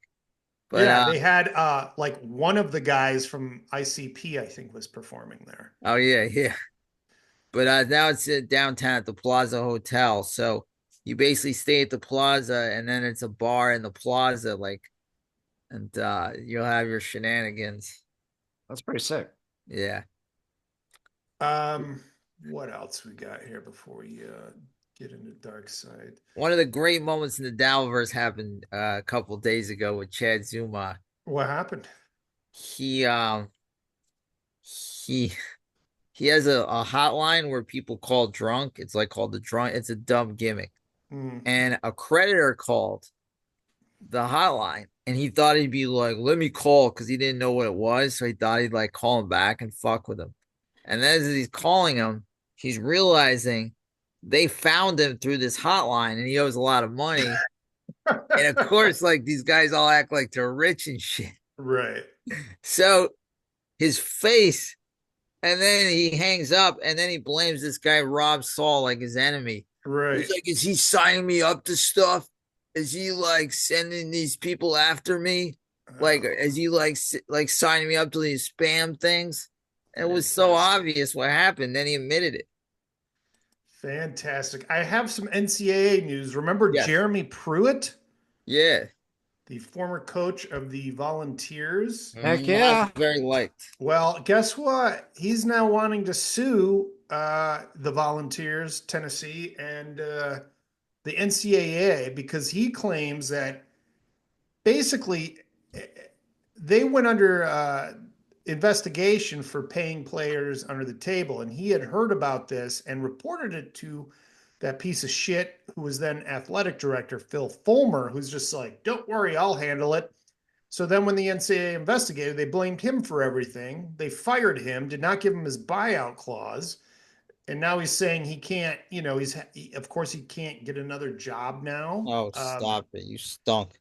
But yeah, they had like one of the guys from ICP, I think, was performing there. oh yeah. But now it's downtown at the Plaza Hotel. So you basically stay at the plaza and then it's a bar in the plaza, and you'll have your shenanigans. That's pretty sick. Yeah. What else we got here before we get into Darkside? One of the great moments in the Dowverse happened a couple days ago with Chad Zuma. What happened? He he has a hotline where people call drunk. It's like called the drunk. It's a dumb gimmick. And a creditor called the hotline and he thought he'd be like, let me call, because he didn't know what it was. So he thought he'd like call him back and fuck with him. And then as he's calling him, he's realizing they found him through this hotline and he owes a lot of money. And of course, like these guys all act like they're rich and shit. Right. So his face, and then he hangs up and then he blames this guy, Rob Saul, like his enemy. Right. He's like, is he signing me up to stuff? Is he like sending these people after me? Like, is he like signing me up to these spam things? And it was so obvious what happened. Then he admitted it. Fantastic. I have some NCAA news. Remember Jeremy Pruitt? Yeah. The former coach of the Volunteers. Heck yeah. Very liked. Well, guess what? He's now wanting to sue the Volunteers, Tennessee, and the NCAA because he claims that basically they went under investigation for paying players under the table. And he had heard about this and reported it to that piece of shit who was then athletic director, Phil Fulmer, who's just like, don't worry, I'll handle it. So then when the NCAA investigated, they blamed him for everything. They fired him, did not give him his buyout clause. And now he's saying he can't, of course he can't get another job now. Oh, stop it. You stunk.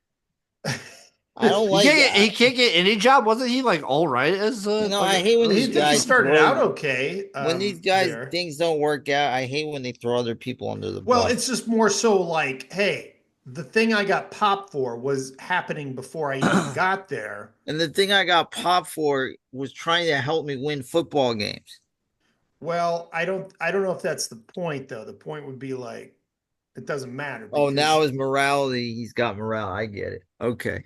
I don't like he can't get any job. Wasn't he like all right as I hate when these guys he started out okay. When these guys things don't work out, I hate when they throw other people under the bus. Well, it's just more so like, hey, the thing I got popped for was happening before I even got there. And the thing I got popped for was trying to help me win football games. Well, I don't know if that's the point though. The point would be like, it doesn't matter. Oh, now his morality, he's got morale. I get it. Okay.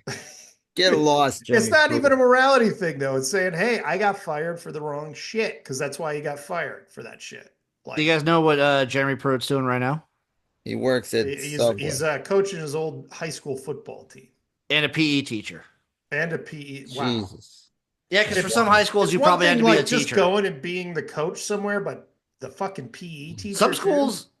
Get lost, Jimmy. It's not even a morality thing though. It's saying, hey, I got fired for the wrong shit, because that's why he got fired, for that shit. Like, do you guys know what Jeremy Pruitt's doing right now? He works at Subway. He's coaching his old high school football team. And a PE teacher. And a PE. Wow. Jesus. Yeah, because for some high schools, you probably had to be a teacher. Just going and being the coach somewhere, but the fucking PE teacher.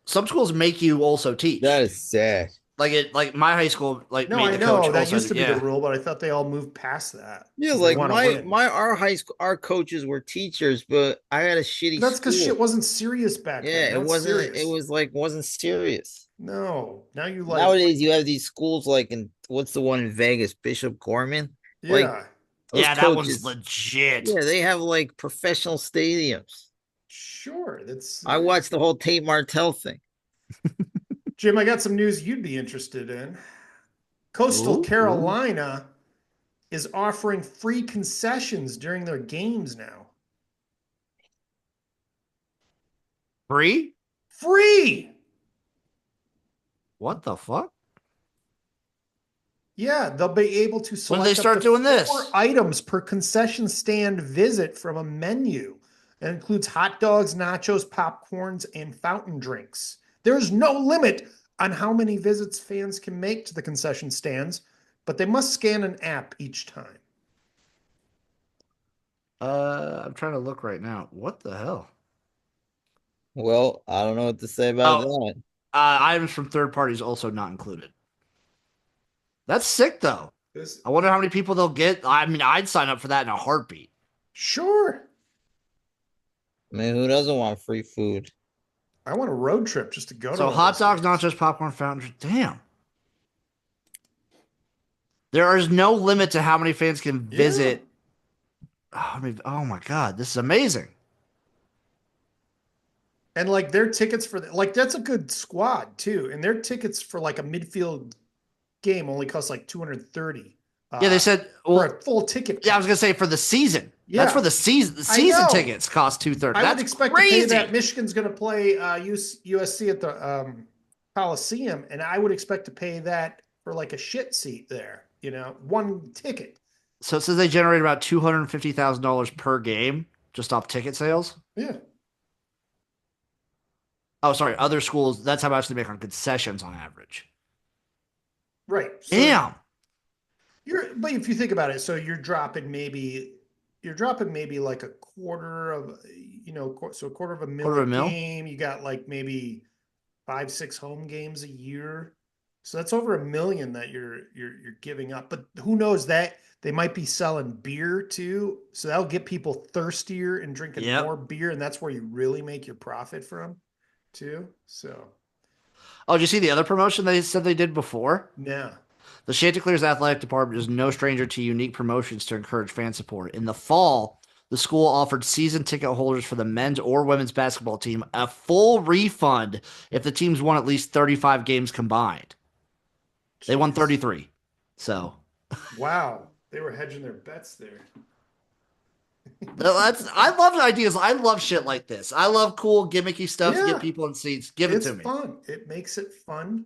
Some schools make you also teach. That is sad. Like my high school, no, I know that used to be the rule, but I thought they all moved past that. Yeah, like our high school, our coaches were teachers, but I had a shitty. That's because shit wasn't serious back then. Yeah, it wasn't. Serious. It was wasn't serious. No, now you nowadays you have these schools like what's the one in Vegas, Bishop Gorman. Yeah, that was legit. Yeah, they have like professional stadiums. Sure, that's. I watched the whole Tate Martell thing. Jim, I got some news you'd be interested in. Coastal Carolina is offering free concessions during their games now. Free? Free! What the fuck? Yeah, they'll be able to When select did they start up to doing 4 this? items per concession stand visit from a menu. That includes hot dogs, nachos, popcorns, and fountain drinks. There's no limit on how many visits fans can make to the concession stands, but they must scan an app each time. I'm trying to look right now. What the hell? Well, I don't know what to say about that. Items from third parties also not included. That's sick, though. I wonder how many people they'll get. I mean, I'd sign up for that in a heartbeat. Sure. I mean, who doesn't want free food? I want a road trip just to go to So one hot of dogs, those nachos, popcorn, fountain. Damn. There is no limit to how many fans can visit. Oh my God, this is amazing. And like their tickets for like that's a good squad too. And their tickets for like a midfield game only cost like 230. Yeah, they said for a full ticket price. Yeah, I was gonna say for the season. Yeah. That's for the season. The season tickets cost 230. I That's would expect crazy. to pay that. Michigan's going to play USC at the Coliseum, and I would expect to pay that for like a shit seat there. You know, one ticket. So it says they generate about $250,000 per game just off ticket sales. Yeah. Oh, sorry. Other schools, that's how much they make on concessions on average. Right. So Damn. But if you think about it, so you're dropping maybe like a quarter of, so a quarter of a mil game. You got like maybe 5-6 home games a year. So that's over $1 million that you're giving up. But who knows, that they might be selling beer too. So that'll get people thirstier and drinking more beer. And that's where you really make your profit from too. So. Oh, did you see the other promotion they said they did before? Yeah. The Chanticleer's athletic department is no stranger to unique promotions to encourage fan support. In the fall, the school offered season ticket holders for the men's or women's basketball team a full refund if the teams won at least 35 games combined. Jeez. They won 33. So. Wow. They were hedging their bets there. I love ideas. I love shit like this. I love cool gimmicky stuff to get people in seats. Give it to me. It's fun. It makes it fun.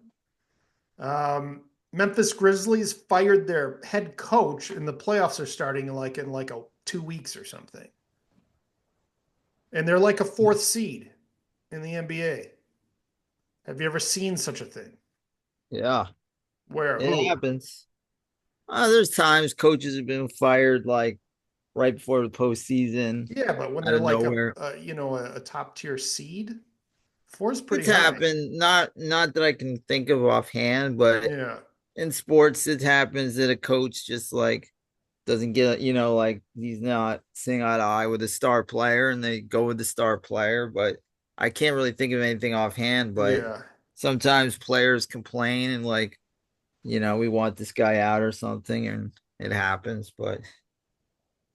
Memphis Grizzlies fired their head coach, and the playoffs are starting in 2 weeks or something. And they're like a 4th seed in the NBA. Have you ever seen such a thing? Yeah. Where it happens. There's times coaches have been fired like right before the postseason. Yeah, but when they're like a top tier seed, 4's pretty high. Happened. Not that I can think of offhand, but yeah. In sports, it happens that a coach just like doesn't get, like he's not seeing eye to eye with a star player, and they go with the star player. But I can't really think of anything offhand. But sometimes players complain and like, we want this guy out or something, and it happens. But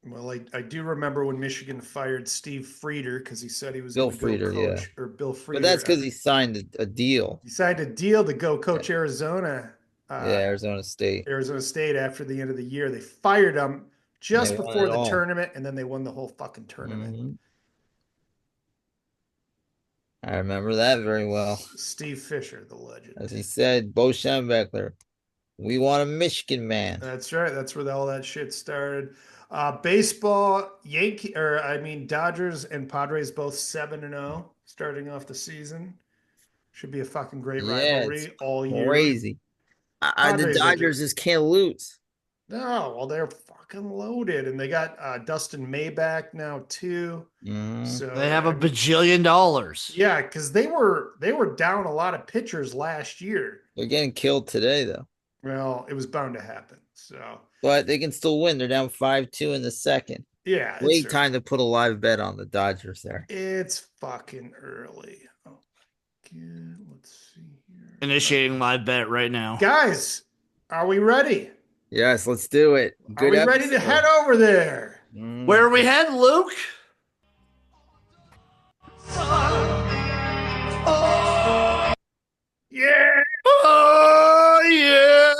well, I do remember when Michigan fired Steve Frieder because he said he was Bill Frieder, coach, or Bill Frieder. But that's because he signed a deal. He signed a deal to go coach Arizona. Arizona State. Arizona State after the end of the year. They fired him just before the tournament, and then they won the whole fucking tournament. Mm-hmm. I remember that very well. Steve Fisher, the legend. As he said, Bo Schembechler, we want a Michigan man. That's right. That's where all that shit started. Baseball, Dodgers and Padres both 7-0 starting off the season. Should be a fucking great rivalry all year. Crazy. The Dodgers just can't lose. No, well, they're fucking loaded, and they got Dustin May back now too. Mm-hmm. So they have $1 bajillion. Yeah, because they were down a lot of pitchers last year. They're getting killed today, though. Well, it was bound to happen. So, but they can still win. They're down 5-2 in the second. Yeah, great time to put a live bet on the Dodgers there. It's fucking early. Okay, let's see here. Initiating live bet right now. Guys, are we ready? Yes, let's do it. Good are we ready to head over there? Where are we heading, Luke? Yeah! Oh, yeah!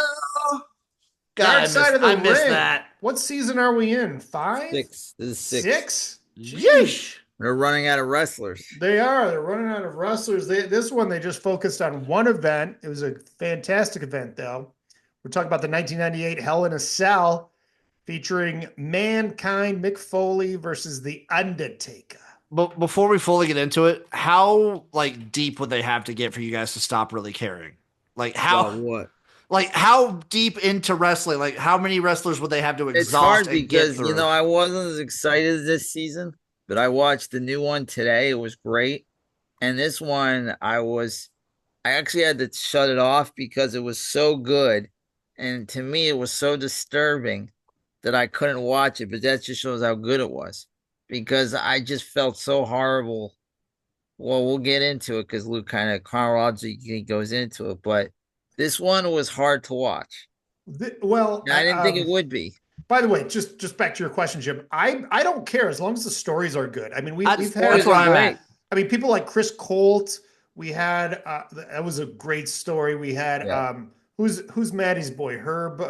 God, Darkside of the Ring. I missed that. What season are we in? 5? Six. This is six. 6? Yeesh. They're running out of wrestlers. They are. They're running out of wrestlers. This one, they just focused on one event. It was a fantastic event, though. We're talking about the 1998 Hell in a Cell featuring Mankind, Mick Foley versus The Undertaker. But before we fully get into it, how like deep would they have to get for you guys to stop really caring? Like how What? like how deep into wrestling? Like how many wrestlers would they have to exhaust? It's hard and get because through? I wasn't as excited this season, but I watched the new one today. It was great. And this one I actually had to shut it off because it was so good. And to me it was so disturbing that I couldn't watch it, but that just shows how good it was. Because I just felt so horrible. Well, we'll get into it because Luke kind of chronologically goes into it, but this one was hard to watch. Well, And I didn't think it would be. by the way, just back to your question, Jim. I don't care as long as the stories are good. I mean, we've That's had where I'm at. I mean, people like Chris Colt. We had that was a great story. We had Yeah. who's Maddie's boy? Herb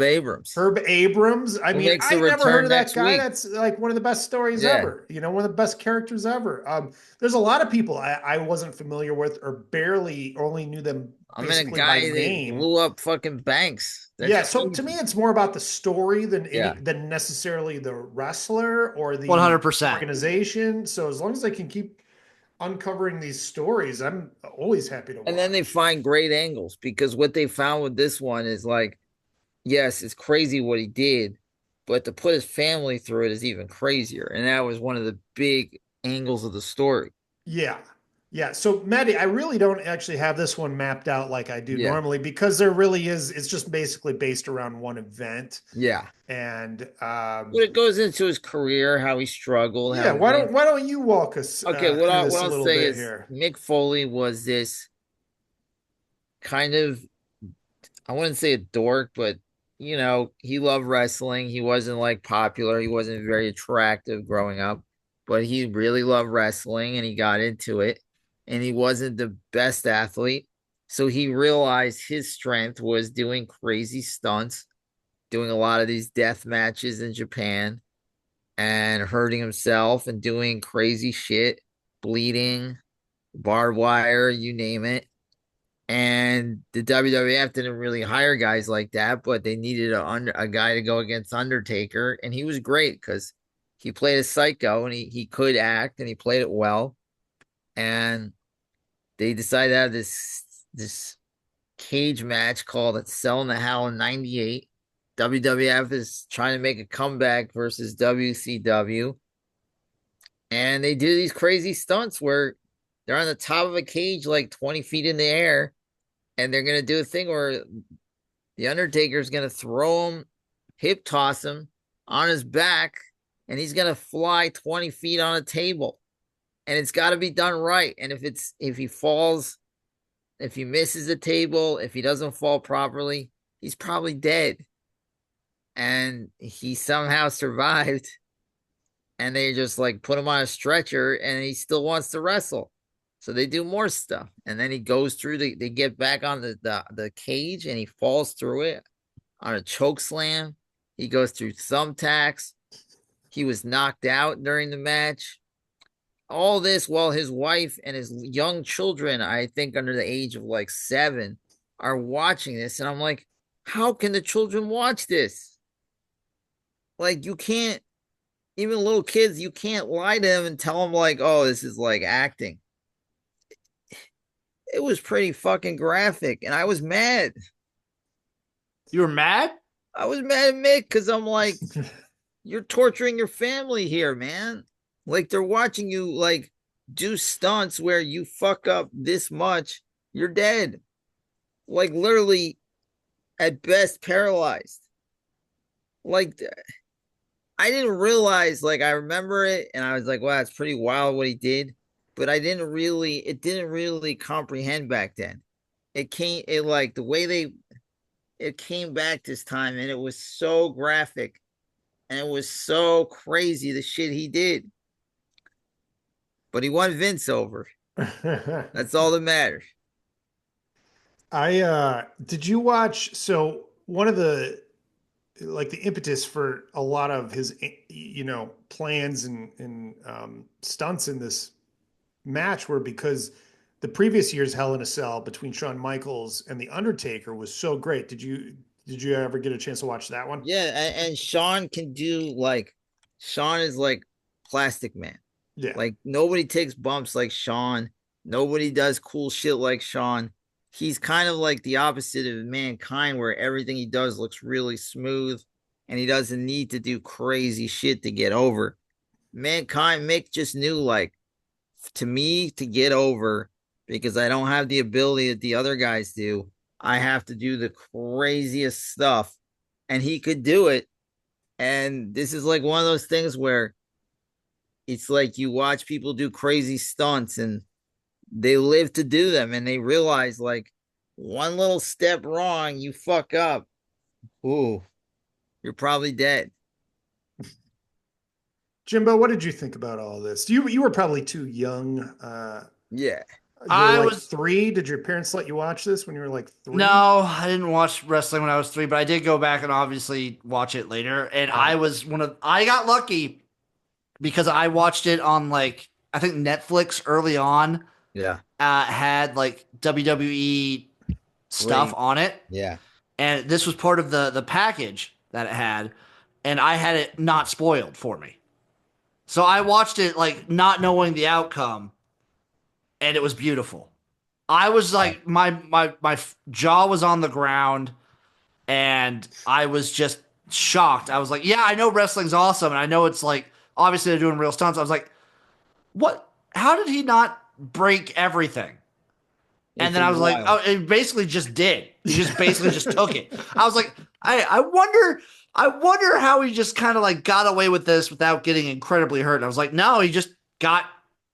Abrams. Herb Abrams. I Who mean, makes I a never heard return of that next guy. week. That's like one of the best stories Yeah. ever. One of the best characters ever. There's a lot of people I wasn't familiar with or barely only knew them I mean, a basically guy by that name. blew up fucking banks. That's Yeah, so crazy. to me, it's more about the story than Yeah. than necessarily the wrestler or the 100%. organization. So as long as they can keep uncovering these stories, I'm always happy to watch. And then they find great angles because what they found with this one is like, yes, it's crazy what he did, but to put his family through it is even crazier. And that was one of the big angles of the story. Yeah. Yeah. So Maddie, I really don't actually have this one mapped out like I do Yeah. normally because there really is, it's just basically based around one event. Yeah. And But it goes into his career, how he struggled. yeah, how why don't you walk us Okay, through this what a I'll little say bit is here? Mick Foley was this kind of, I wouldn't say a dork, but he loved wrestling. He wasn't like popular. He wasn't very attractive growing up, but he really loved wrestling and he got into it. And he wasn't the best athlete. So he realized his strength was doing crazy stunts, doing a lot of these death matches in Japan and hurting himself and doing crazy shit, bleeding, barbed wire, you name it. And the WWF didn't really hire guys like that, but they needed a guy to go against Undertaker, and he was great because he played a psycho and he could act and he played it well. And they decided to have this cage match called Cell in the Hell in '98. WWF is trying to make a comeback versus WCW. And they do these crazy stunts where they're on the top of a cage like 20 feet in the air. And they're going to do a thing where the Undertaker is going to throw him, hip toss him on his back, and he's going to fly 20 feet on a table. And it's got to be done right. And if he falls, if he misses the table, if he doesn't fall properly, he's probably dead. And he somehow survived. And they just like put him on a stretcher and he still wants to wrestle. So they do more stuff. And then he goes through they get back on the cage and he falls through it on a choke slam. He goes through thumbtacks. He was knocked out during the match. All this while his wife and his young children, I think under the age of like 7, are watching this. And I'm like, how can the children watch this? Like, you can't, even little kids, you can't lie to them and tell them like, oh, this is like acting. It was pretty fucking graphic, and I was mad. You were mad? I was mad at Mick because I'm like, you're torturing your family here, man. Like, they're watching you like do stunts where you fuck up this much, you're dead. Like, literally, at best, paralyzed. Like, I didn't realize, like, I remember it, and I was like, wow, it's pretty wild what he did. But it didn't really comprehend back then. It came back this time, and it was so graphic, and it was so crazy, the shit he did. But he won Vince over. That's all that matters. Did you watch, so one of the like the impetus for a lot of his plans and stunts in this match were because the previous year's Hell in a Cell between Shawn Michaels and The Undertaker was so great. Did you ever get a chance to watch that one? Yeah, and Sean can do like Sean is like Plastic Man. Yeah. Like nobody takes bumps like Sean. Nobody does cool shit like Sean. He's kind of like the opposite of Mankind, where everything he does looks really smooth and he doesn't need to do crazy shit to get over. Mankind, Mick just knew, like, to me, to get over, because I don't have the ability that the other guys do, I have to do the craziest stuff. And he could do it. And this is like one of those things where it's like you watch people do crazy stunts and they live to do them, and they realize, like, one little step wrong, you fuck up. Ooh, you're probably dead. Jimbo, what did you think about all this? You were probably too young. Yeah. You were I like was 3. Did your parents let you watch this when you were like 3? No, I didn't watch wrestling when I was 3, but I did go back and obviously watch it later. And I got lucky because I watched it on like I think Netflix early on. Yeah. Had like WWE stuff Wait. on it, Yeah. and this was part of the package that it had, and I had it not spoiled for me. So I watched it like not knowing the outcome, and it was beautiful. I was like my jaw was on the ground, and I was just shocked. I was like, yeah, I know wrestling's awesome, and I know it's like obviously they're doing real stunts. I was like, what? How did he not break everything? And It's then I was like, wild. oh, it basically just did. He just basically just took it. I was like, I wonder how he just kind of like got away with this without getting incredibly hurt. And I was like, no, he just got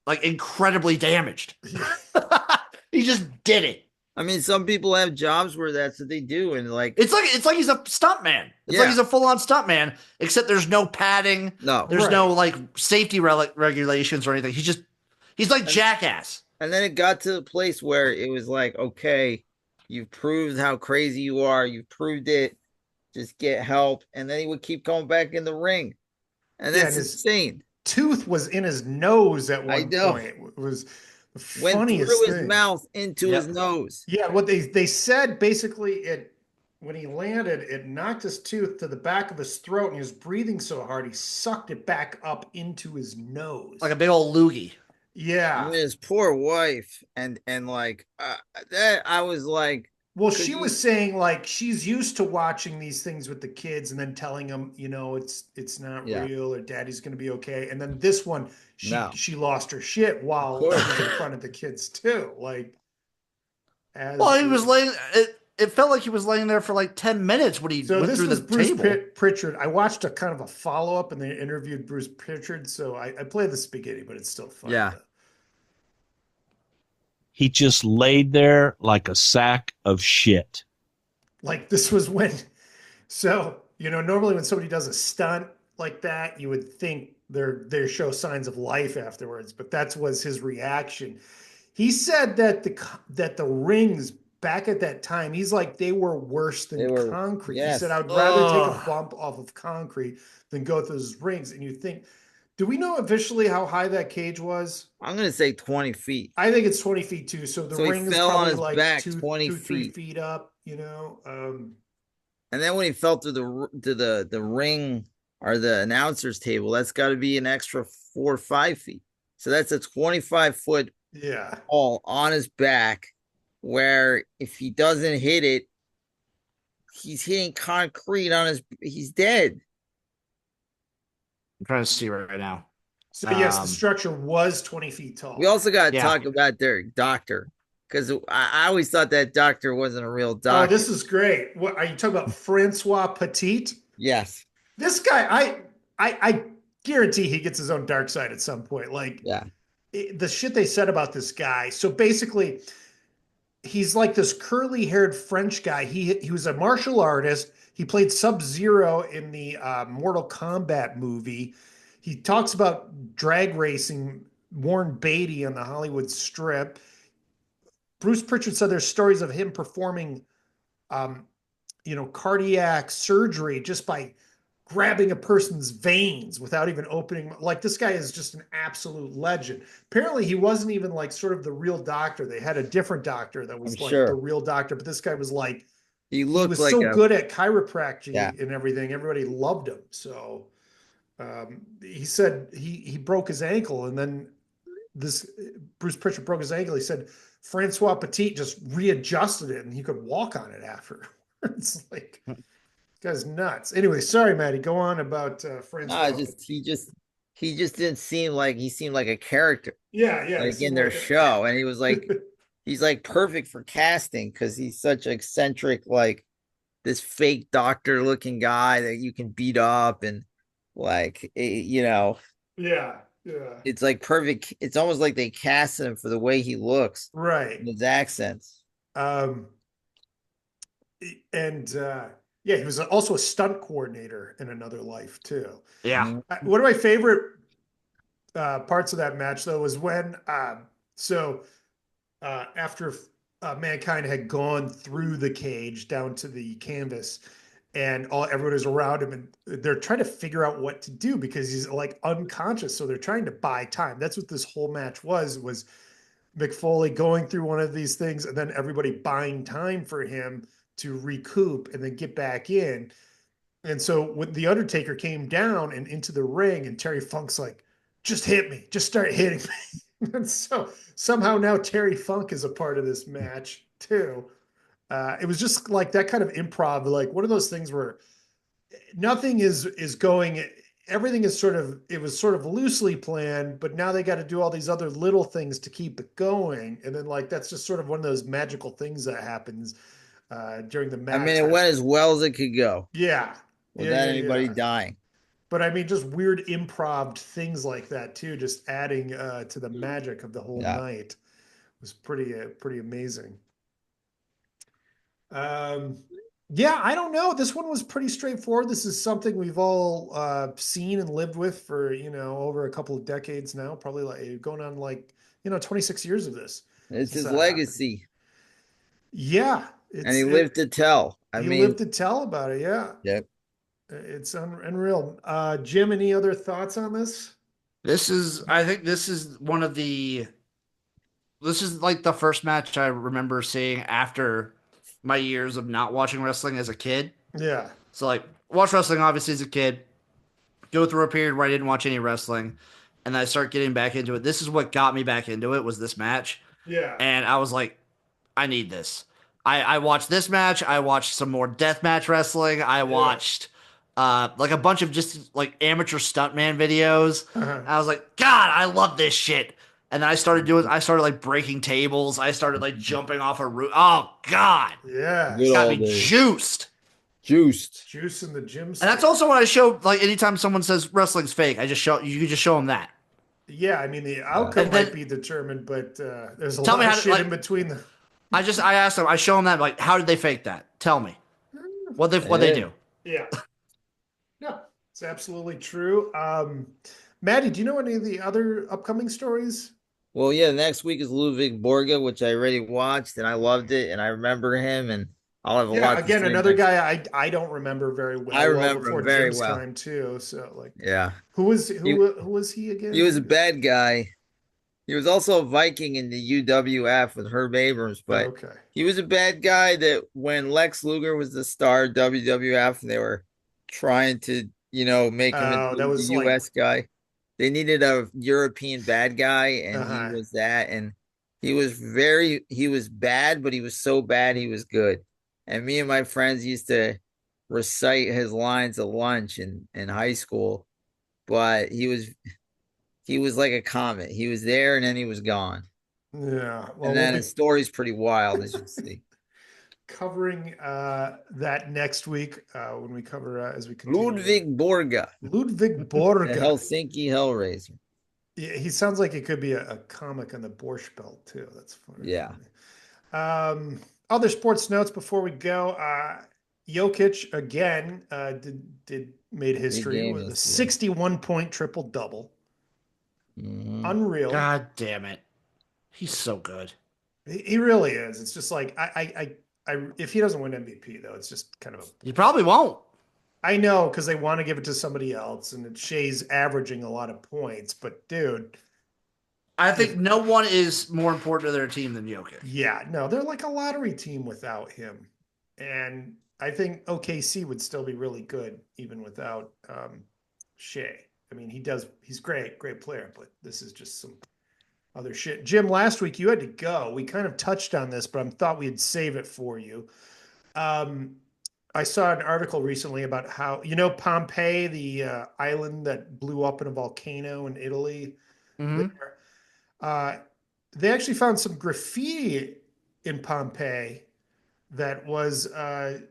like incredibly damaged. He just did it. I mean, some people have jobs where that's what they do, and like It's like he's a stunt man. It's Yeah. like he's a full on stunt man, except there's no padding. no. There's Right. no like safety regulations or anything. He's like Jackass. And then it got to the place where it was like, okay, you've proved how crazy you are. You've proved it. Just get help. And then he would keep going back in the ring. And Yeah, that's and his insane. tooth was in his nose at I one know. point. It was the Went funniest through his thing. mouth into Yep. his nose. Yeah, what they said basically, it when he landed, it knocked his tooth to the back of his throat, and he was breathing so hard he sucked it back up into his nose. Like a big old loogie. Yeah. And his poor wife. And like that, I was like, Well, could she you- was saying like she's used to watching these things with the kids and then telling them, it's not Yeah. real or daddy's going to be okay. And then this one, No. she lost her shit while she course. was in front of the kids too. Like, Well, he was laying. It felt like he was laying there for like 10 minutes when he So went this through was the Bruce table. Pritchard. I watched a kind of a follow up, and they interviewed Bruce Pritchard. So I played the spaghetti, but it's still fun. Yeah. He just laid there like a sack of shit. Like this was when, so normally when somebody does a stunt like that, you would think they show signs of life afterwards, but that was his reaction. He said that the rings back at that time, he's like they were worse than They were- concrete. He yes. said, "I would rather take a Ugh. bump off of concrete than go through those rings." And you think, do we know officially how high that cage was? I'm going to say 20 feet. I think it's 20 feet too. So the So he ring is fell on probably his like back 3 feet. feet up. And then when he fell through the ring or the announcer's table, that's got to be an extra 4 or 5 feet. So that's a 25-foot Yeah. ball on his back, where if he doesn't hit it, he's hitting concrete on his. He's dead. I'm trying to see right now. So yes, the Um, structure was 20 feet tall. We also got to Yeah. talk about their doctor, because I always thought that doctor wasn't a real Oh, doctor. this is great. What are you talking about? Francois Petit? Yes. This guy, I guarantee he gets his own dark side at some point. Like Yeah. the shit they said about this guy. So basically, he's like this curly haired French guy. He was a martial artist. He played Sub-Zero in the Mortal Kombat movie. He talks about drag racing, Warren Beatty on the Hollywood Strip. Bruce Pritchard said there's stories of him performing cardiac surgery just by grabbing a person's veins without even opening. Like this guy is just an absolute legend. Apparently, he wasn't even like sort of the real doctor. They had a different doctor that I'm was like the sure real doctor, but this guy was like he he looked was like so a good at yeah. chiropractic and everything. Everybody loved him. So he said he broke his ankle, and then this Bruce Pritchard broke his ankle. He said Francois Petit just readjusted it, and he could walk on it after. It's like guy's nuts. Anyway, sorry, Maddie. Go on about No, it's Francois. just he just didn't seem like he seemed like a character Yeah, yeah. He like in seemed their like show, and he was like he's like perfect for casting because he's such eccentric, like this fake doctor looking guy that you can beat up and like yeah, yeah. it's like perfect. It's almost like they casted him for the way he looks Right. and his accents. Um, and yeah, he was also a stunt coordinator in another life too. Yeah. Mhm. One of my favorite parts of that match though was when so after mankind had gone through the cage down to the canvas and everyone is around him and they're trying to figure out what to do because he's like unconscious, so they're trying to buy time. That's what this whole match was McFoley going through one of these things and then everybody buying time for him to recoup and then get back in. And so when the Undertaker came down and into the ring, and Terry Funk's like, just hit me, just start hitting me. And so somehow now Terry Funk is a part of this match too. It was just like that kind of improv, like one of those things where nothing is going. Everything is sort of it was sort of loosely planned, but now they got to do all these other little things to keep it going, and then like that's just sort of one of those magical things that happens during the I mean, match. it went as well as it could go Yeah, yeah, without yeah, anybody yeah. dying. But I mean, just weird improv things like that too, just adding to the magic of the whole Yeah. night was pretty amazing. Um, yeah, I don't know. This one was pretty straightforward. This is something we've all seen and lived with for over a couple of decades now, probably like going on like 26 years of this It's since his that happened. legacy, Yeah, and he lived to tell. I he mean, lived to tell about it. Yeah, yeah, it's unreal. Jim, any other thoughts on this? I think this is like the first match I remember seeing after my years of not watching wrestling as a kid. Yeah, So like watch wrestling obviously as a kid, go through a period where I didn't watch any wrestling, and then I start getting back into it. This is what got me back into it was this match. yeah, And I was like, I need this. I watched this match. I watched some more deathmatch wrestling. I yeah. watched like a bunch of just like amateur stuntman videos. Uh-huh. I was like, God, I love this shit. And then I started like breaking tables. I started like jumping off a roof. Oh God, Yeah, good got old me days. juiced. Juiced. juice in the gym. And that's also what I show. Like anytime someone says wrestling's fake, I just show you just show them that. Yeah, I mean the Yeah. outcome And might then be determined, but there's a tell lot me of how to shit in like. between the. I asked them. I show them that like how did they fake that? Tell me what they Yeah. do. Yeah, no, it's absolutely true. Maddie, do you know any of the other upcoming stories? Well, yeah, next week is Ludwig Borga, which I already watched and I loved it and I remember him and I'll have a Yeah, lot to again, say another next. guy I don't remember very I well remember before him very Jim's well. time too. So like, Yeah. He who was he he was a again? bad guy. He was also a Viking in the UWF with Herb Abrams, Oh, but okay. he was a bad guy that when Lex Luger was the star of WWF, they were trying to, make him Oh, that into the was like, US guy. They needed a European bad guy, and he uh-huh. was that. And he was bad, but he was so bad he was good. And me and my friends used to recite his lines at lunch in high school, but he was like a comet. He was there and then he was gone. Yeah. And Well, we'll then be his story's pretty wild, as you see. covering that next week when we cover as we continue to Ludwig Borga, Ludwig the Borga. Helsinki Hellraiser. Yeah, he sounds like it could be a comic on the Borscht Belt too. That's funny. Yeah. Other sports notes before we go. Jokic again did made Big history game with a yesterday. 61 point triple double. Mhm. Unreal. God damn it. He's so good. He really is. It's just like I if he doesn't win MVP though, it's just kind of He probably won't. I know because they want to give it to somebody else, and Shea's averaging a lot of points. But dude, I think no one is more important to their team than Jokic. Yeah, no, they're like a lottery team without him, and I think OKC would still be really good even without Shea. I mean, he's great player, but this is just some other shit. Jim, last week you had to go. We kind of touched on this, but I thought we'd save it for you. I saw an article recently about how, Pompeii, the island that blew up in a volcano in Italy. Mm-hmm. They actually found some graffiti in Pompeii that was a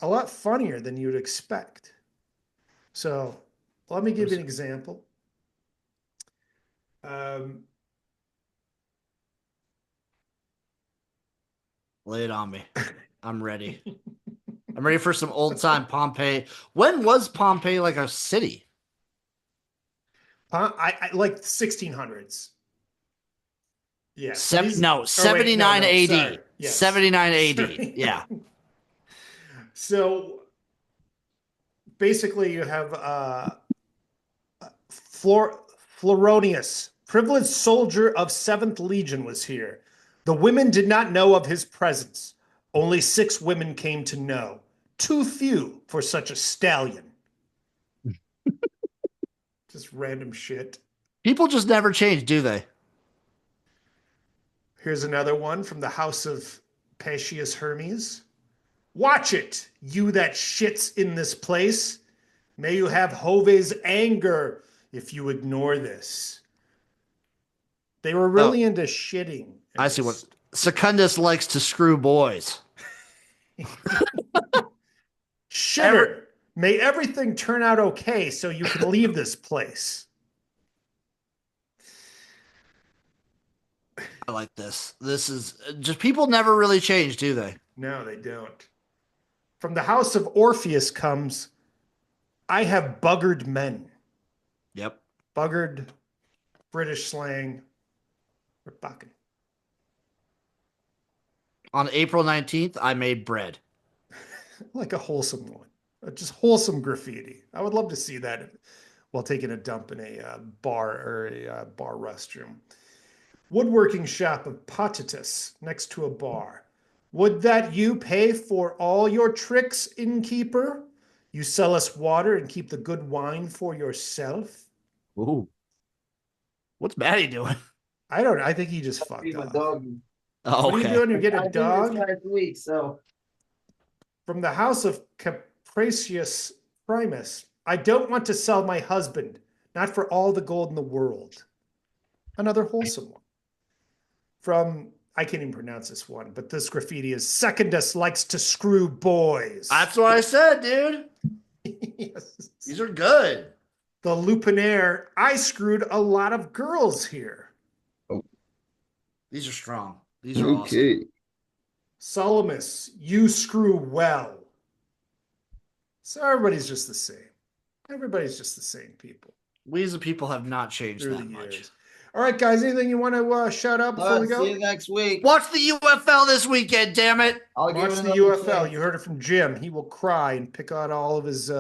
lot funnier than you would expect. So let me give you an example. Lay it on me. I'm ready. I'm ready for some old time Pompeii. When was Pompeii like a city? I like 1600s. Yeah. 79 AD. Yes. 79 AD. Yeah. So basically you have Floronius, privileged soldier of 7th Legion, was here. The women did not know of his presence. Only 6 women came to know. Too few for such a stallion. Just random shit. People just never change, do they? Here's another one from the house of Pacius Hermes. Watch it, you that shits in this place. May you have Jove's anger if you ignore this. They were really into shitting. I see what Secundus likes to screw boys. Shitter. May everything turn out okay so you can leave this place. I like this. This is just people never really change, do they? No, they don't. From the house of Orpheus comes, I have buggered men. Yep. Buggered, British slang. We're bucking. On April 19th, I made bread. Like a wholesome one. Just wholesome graffiti. I would love to see that while taking a dump in a bar or a bar restroom. Woodworking shop of Potatus next to a bar. Would that you pay for all your tricks, innkeeper? You sell us water and keep the good wine for yourself? Ooh. What's Maddie doing? I don't know. I think he just fucked up. Oh, what are you doing? You're getting a dog? Last week, so. From the house of Capricius Primus. I don't want to sell my husband, not for all the gold in the world. Another wholesome one. From, I can't even pronounce this one, but this graffiti is Secundus likes to screw boys. That's what I said, dude. Yes. These are good. The Lupinaire, I screwed a lot of girls here. Oh. These are strong. These are awesome. Solomus, you screw well. So everybody's just the same. Everybody's just the same people. We as a people have not changed that much. All right, guys, anything you want to shout out before we go? See you next week. Watch the UFL this weekend, damn it. Watch the UFL. You heard it from Jim. He will cry and pick out all of his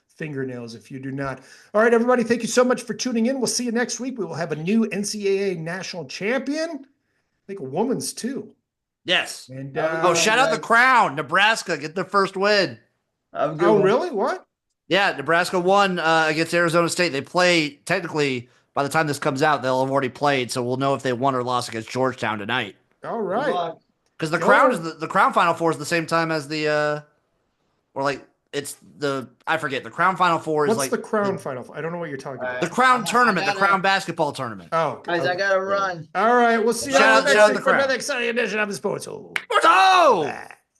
fingernails if you do not. All right, everybody, thank you so much for tuning in. We'll see you next week. We will have a new NCAA national champion. I think a woman's too. Yes. And shout out the Crown. Nebraska, get their first win. Oh, really? What? Yeah, Nebraska won against Arizona State. They play, technically, by the time this comes out, they'll have already played, so we'll know if they won or lost against Georgetown tonight. All right. Because the Crown is the Crown Final Four is the same time as the I forget, the Crown Final Four is What's the Crown Final Four? I don't know what you're talking about. The Crown Tournament, the Crown basketball tournament. Oh, guys, I gotta run. All right, we'll see you next week for another exciting edition of the Sports Hole. Oh!